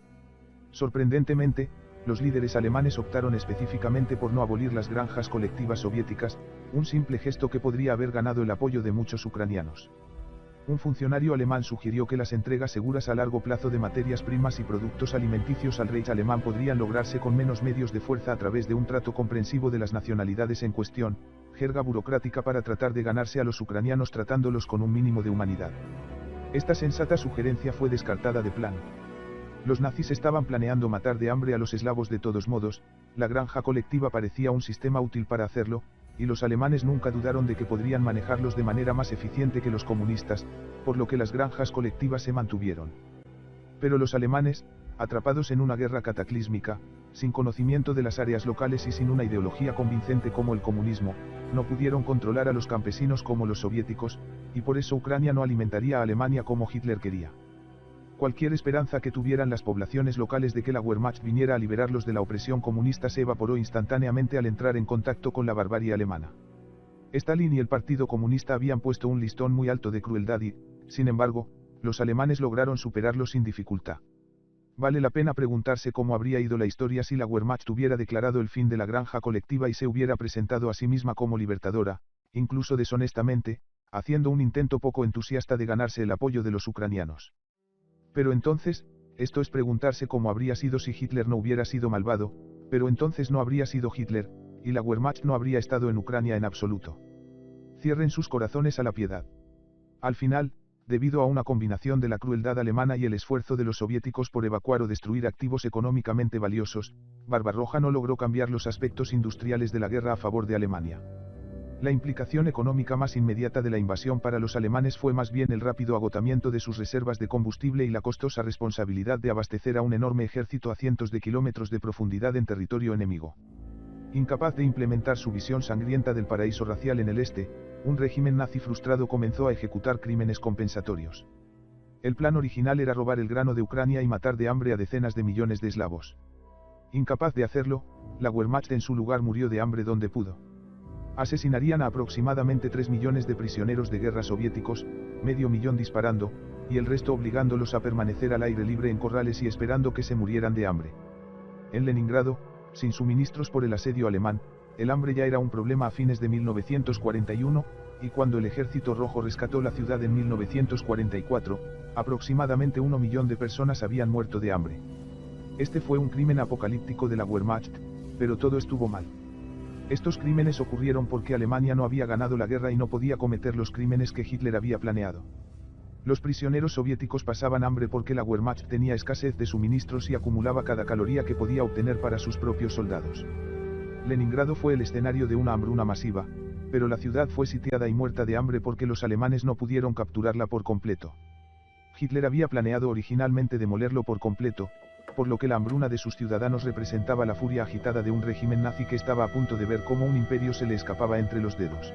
Sorprendentemente, los líderes alemanes optaron específicamente por no abolir las granjas colectivas soviéticas, un simple gesto que podría haber ganado el apoyo de muchos ucranianos. Un funcionario alemán sugirió que las entregas seguras a largo plazo de materias primas y productos alimenticios al Reich alemán podrían lograrse con menos medios de fuerza a través de un trato comprensivo de las nacionalidades en cuestión, jerga burocrática para tratar de ganarse a los ucranianos tratándolos con un mínimo de humanidad. Esta sensata sugerencia fue descartada de plano. Los nazis estaban planeando matar de hambre a los eslavos de todos modos, la granja colectiva parecía un sistema útil para hacerlo, y los alemanes nunca dudaron de que podrían manejarlos de manera más eficiente que los comunistas, por lo que las granjas colectivas se mantuvieron. Pero los alemanes, atrapados en una guerra cataclísmica, sin conocimiento de las áreas locales y sin una ideología convincente como el comunismo, no pudieron controlar a los campesinos como los soviéticos, y por eso Ucrania no alimentaría a Alemania como Hitler quería. Cualquier esperanza que tuvieran las poblaciones locales de que la Wehrmacht viniera a liberarlos de la opresión comunista se evaporó instantáneamente al entrar en contacto con la barbarie alemana. Stalin y el Partido Comunista habían puesto un listón muy alto de crueldad y, sin embargo, los alemanes lograron superarlo sin dificultad. Vale la pena preguntarse cómo habría ido la historia si la Wehrmacht hubiera declarado el fin de la granja colectiva y se hubiera presentado a sí misma como libertadora, incluso deshonestamente, haciendo un intento poco entusiasta de ganarse el apoyo de los ucranianos. Pero entonces, esto es preguntarse cómo habría sido si Hitler no hubiera sido malvado, pero entonces no habría sido Hitler, y la Wehrmacht no habría estado en Ucrania en absoluto. Cierren sus corazones a la piedad. Al final, debido a una combinación de la crueldad alemana y el esfuerzo de los soviéticos por evacuar o destruir activos económicamente valiosos, Barbarroja no logró cambiar los aspectos industriales de la guerra a favor de Alemania. La implicación económica más inmediata de la invasión para los alemanes fue más bien el rápido agotamiento de sus reservas de combustible y la costosa responsabilidad de abastecer a un enorme ejército a cientos de kilómetros de profundidad en territorio enemigo. Incapaz de implementar su visión sangrienta del paraíso racial en el este, un régimen nazi frustrado comenzó a ejecutar crímenes compensatorios. El plan original era robar el grano de Ucrania y matar de hambre a decenas de millones de eslavos. Incapaz de hacerlo, la Wehrmacht en su lugar murió de hambre donde pudo. Asesinarían a aproximadamente 3 millones de prisioneros de guerra soviéticos, medio millón disparando, y el resto obligándolos a permanecer al aire libre en corrales y esperando que se murieran de hambre. En Leningrado, sin suministros por el asedio alemán, el hambre ya era un problema a fines de 1941, y cuando el Ejército Rojo rescató la ciudad en 1944, aproximadamente 1 millón de personas habían muerto de hambre. Este fue un crimen apocalíptico de la Wehrmacht, pero todo estuvo mal. Estos crímenes ocurrieron porque Alemania no había ganado la guerra y no podía cometer los crímenes que Hitler había planeado. Los prisioneros soviéticos pasaban hambre porque la Wehrmacht tenía escasez de suministros y acumulaba cada caloría que podía obtener para sus propios soldados. Leningrado fue el escenario de una hambruna masiva, pero la ciudad fue sitiada y muerta de hambre porque los alemanes no pudieron capturarla por completo. Hitler había planeado originalmente demolerlo por completo, por lo que la hambruna de sus ciudadanos representaba la furia agitada de un régimen nazi que estaba a punto de ver cómo un imperio se le escapaba entre los dedos.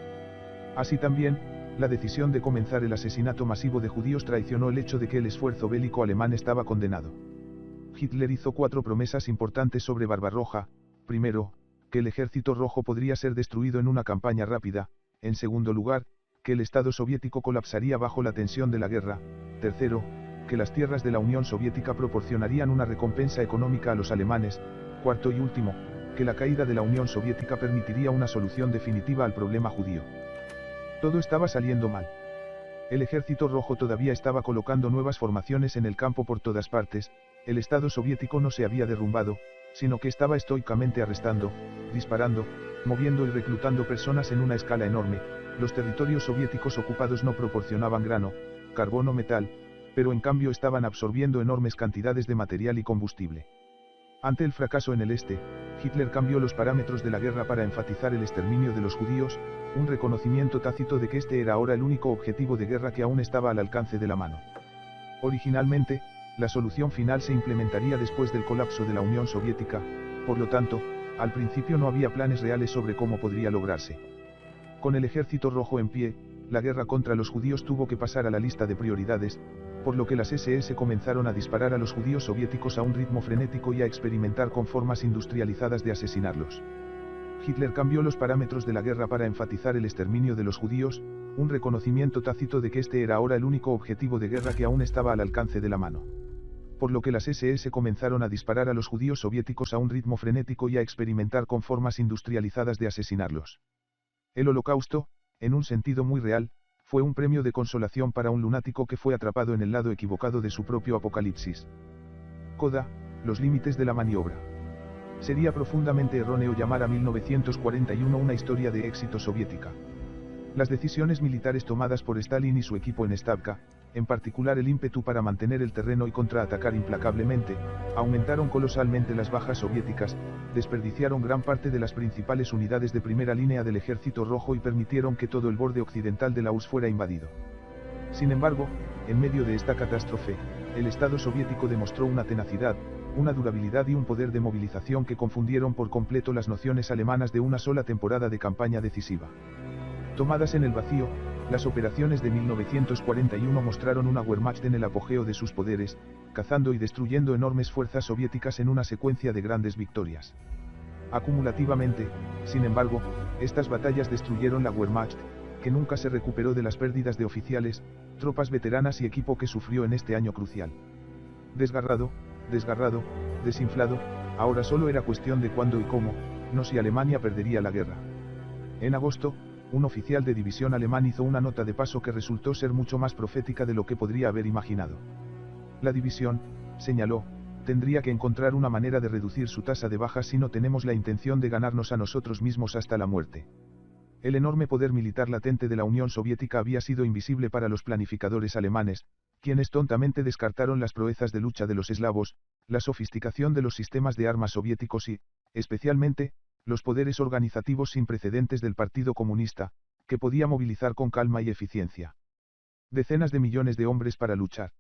Así también, la decisión de comenzar el asesinato masivo de judíos traicionó el hecho de que el esfuerzo bélico alemán estaba condenado. Hitler hizo 4 promesas importantes sobre Barbarroja: primero, que el ejército rojo podría ser destruido en una campaña rápida; en segundo lugar, que el Estado soviético colapsaría bajo la tensión de la guerra; tercero, que las tierras de la Unión Soviética proporcionarían una recompensa económica a los alemanes; cuarto y último, que la caída de la Unión Soviética permitiría una solución definitiva al problema judío. Todo estaba saliendo mal. El Ejército Rojo todavía estaba colocando nuevas formaciones en el campo por todas partes, el Estado soviético no se había derrumbado, sino que estaba estoicamente arrestando, disparando, moviendo y reclutando personas en una escala enorme. Los territorios soviéticos ocupados no proporcionaban grano, carbón o metal, pero en cambio estaban absorbiendo enormes cantidades de material y combustible. Ante el fracaso en el este, Hitler cambió los parámetros de la guerra para enfatizar el exterminio de los judíos, un reconocimiento tácito de que este era ahora el único objetivo de guerra que aún estaba al alcance de la mano. Originalmente, la solución final se implementaría después del colapso de la Unión Soviética, por lo tanto, al principio no había planes reales sobre cómo podría lograrse. Con el Ejército Rojo en pie, la guerra contra los judíos tuvo que pasar a la lista de prioridades, por lo que las SS comenzaron a disparar a los judíos soviéticos a un ritmo frenético y a experimentar con formas industrializadas de asesinarlos. Hitler cambió los parámetros de la guerra para enfatizar el exterminio de los judíos, un reconocimiento tácito de que este era ahora el único objetivo de guerra que aún estaba al alcance de la mano. Por lo que las SS comenzaron a disparar a los judíos soviéticos a un ritmo frenético y a experimentar con formas industrializadas de asesinarlos. El Holocausto, en un sentido muy real, fue un premio de consolación para un lunático que fue atrapado en el lado equivocado de su propio apocalipsis. Coda, los límites de la maniobra. Sería profundamente erróneo llamar a 1941 una historia de éxito soviética. Las decisiones militares tomadas por Stalin y su equipo en Stavka, en particular el ímpetu para mantener el terreno y contraatacar implacablemente, aumentaron colosalmente las bajas soviéticas, desperdiciaron gran parte de las principales unidades de primera línea del Ejército Rojo y permitieron que todo el borde occidental de la URSS fuera invadido. Sin embargo, en medio de esta catástrofe, el Estado soviético demostró una tenacidad, una durabilidad y un poder de movilización que confundieron por completo las nociones alemanas de una sola temporada de campaña decisiva. Tomadas en el vacío, las operaciones de 1941 mostraron una Wehrmacht en el apogeo de sus poderes, cazando y destruyendo enormes fuerzas soviéticas en una secuencia de grandes victorias. Acumulativamente, sin embargo, estas batallas destruyeron la Wehrmacht, que nunca se recuperó de las pérdidas de oficiales, tropas veteranas y equipo que sufrió en este año crucial. Desgarrado, desinflado, ahora solo era cuestión de cuándo y cómo, no si Alemania perdería la guerra. En agosto, un oficial de división alemán hizo una nota de paso que resultó ser mucho más profética de lo que podría haber imaginado. La división, señaló, tendría que encontrar una manera de reducir su tasa de bajas si no tenemos la intención de ganarnos a nosotros mismos hasta la muerte. El enorme poder militar latente de la Unión Soviética había sido invisible para los planificadores alemanes, quienes tontamente descartaron las proezas de lucha de los eslavos, la sofisticación de los sistemas de armas soviéticos y, especialmente, los poderes organizativos sin precedentes del Partido Comunista, que podía movilizar con calma y eficiencia decenas de millones de hombres para luchar.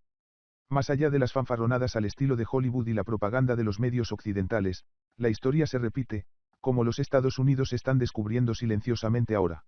Más allá de las fanfarronadas al estilo de Hollywood y la propaganda de los medios occidentales, la historia se repite, como los Estados Unidos están descubriendo silenciosamente ahora.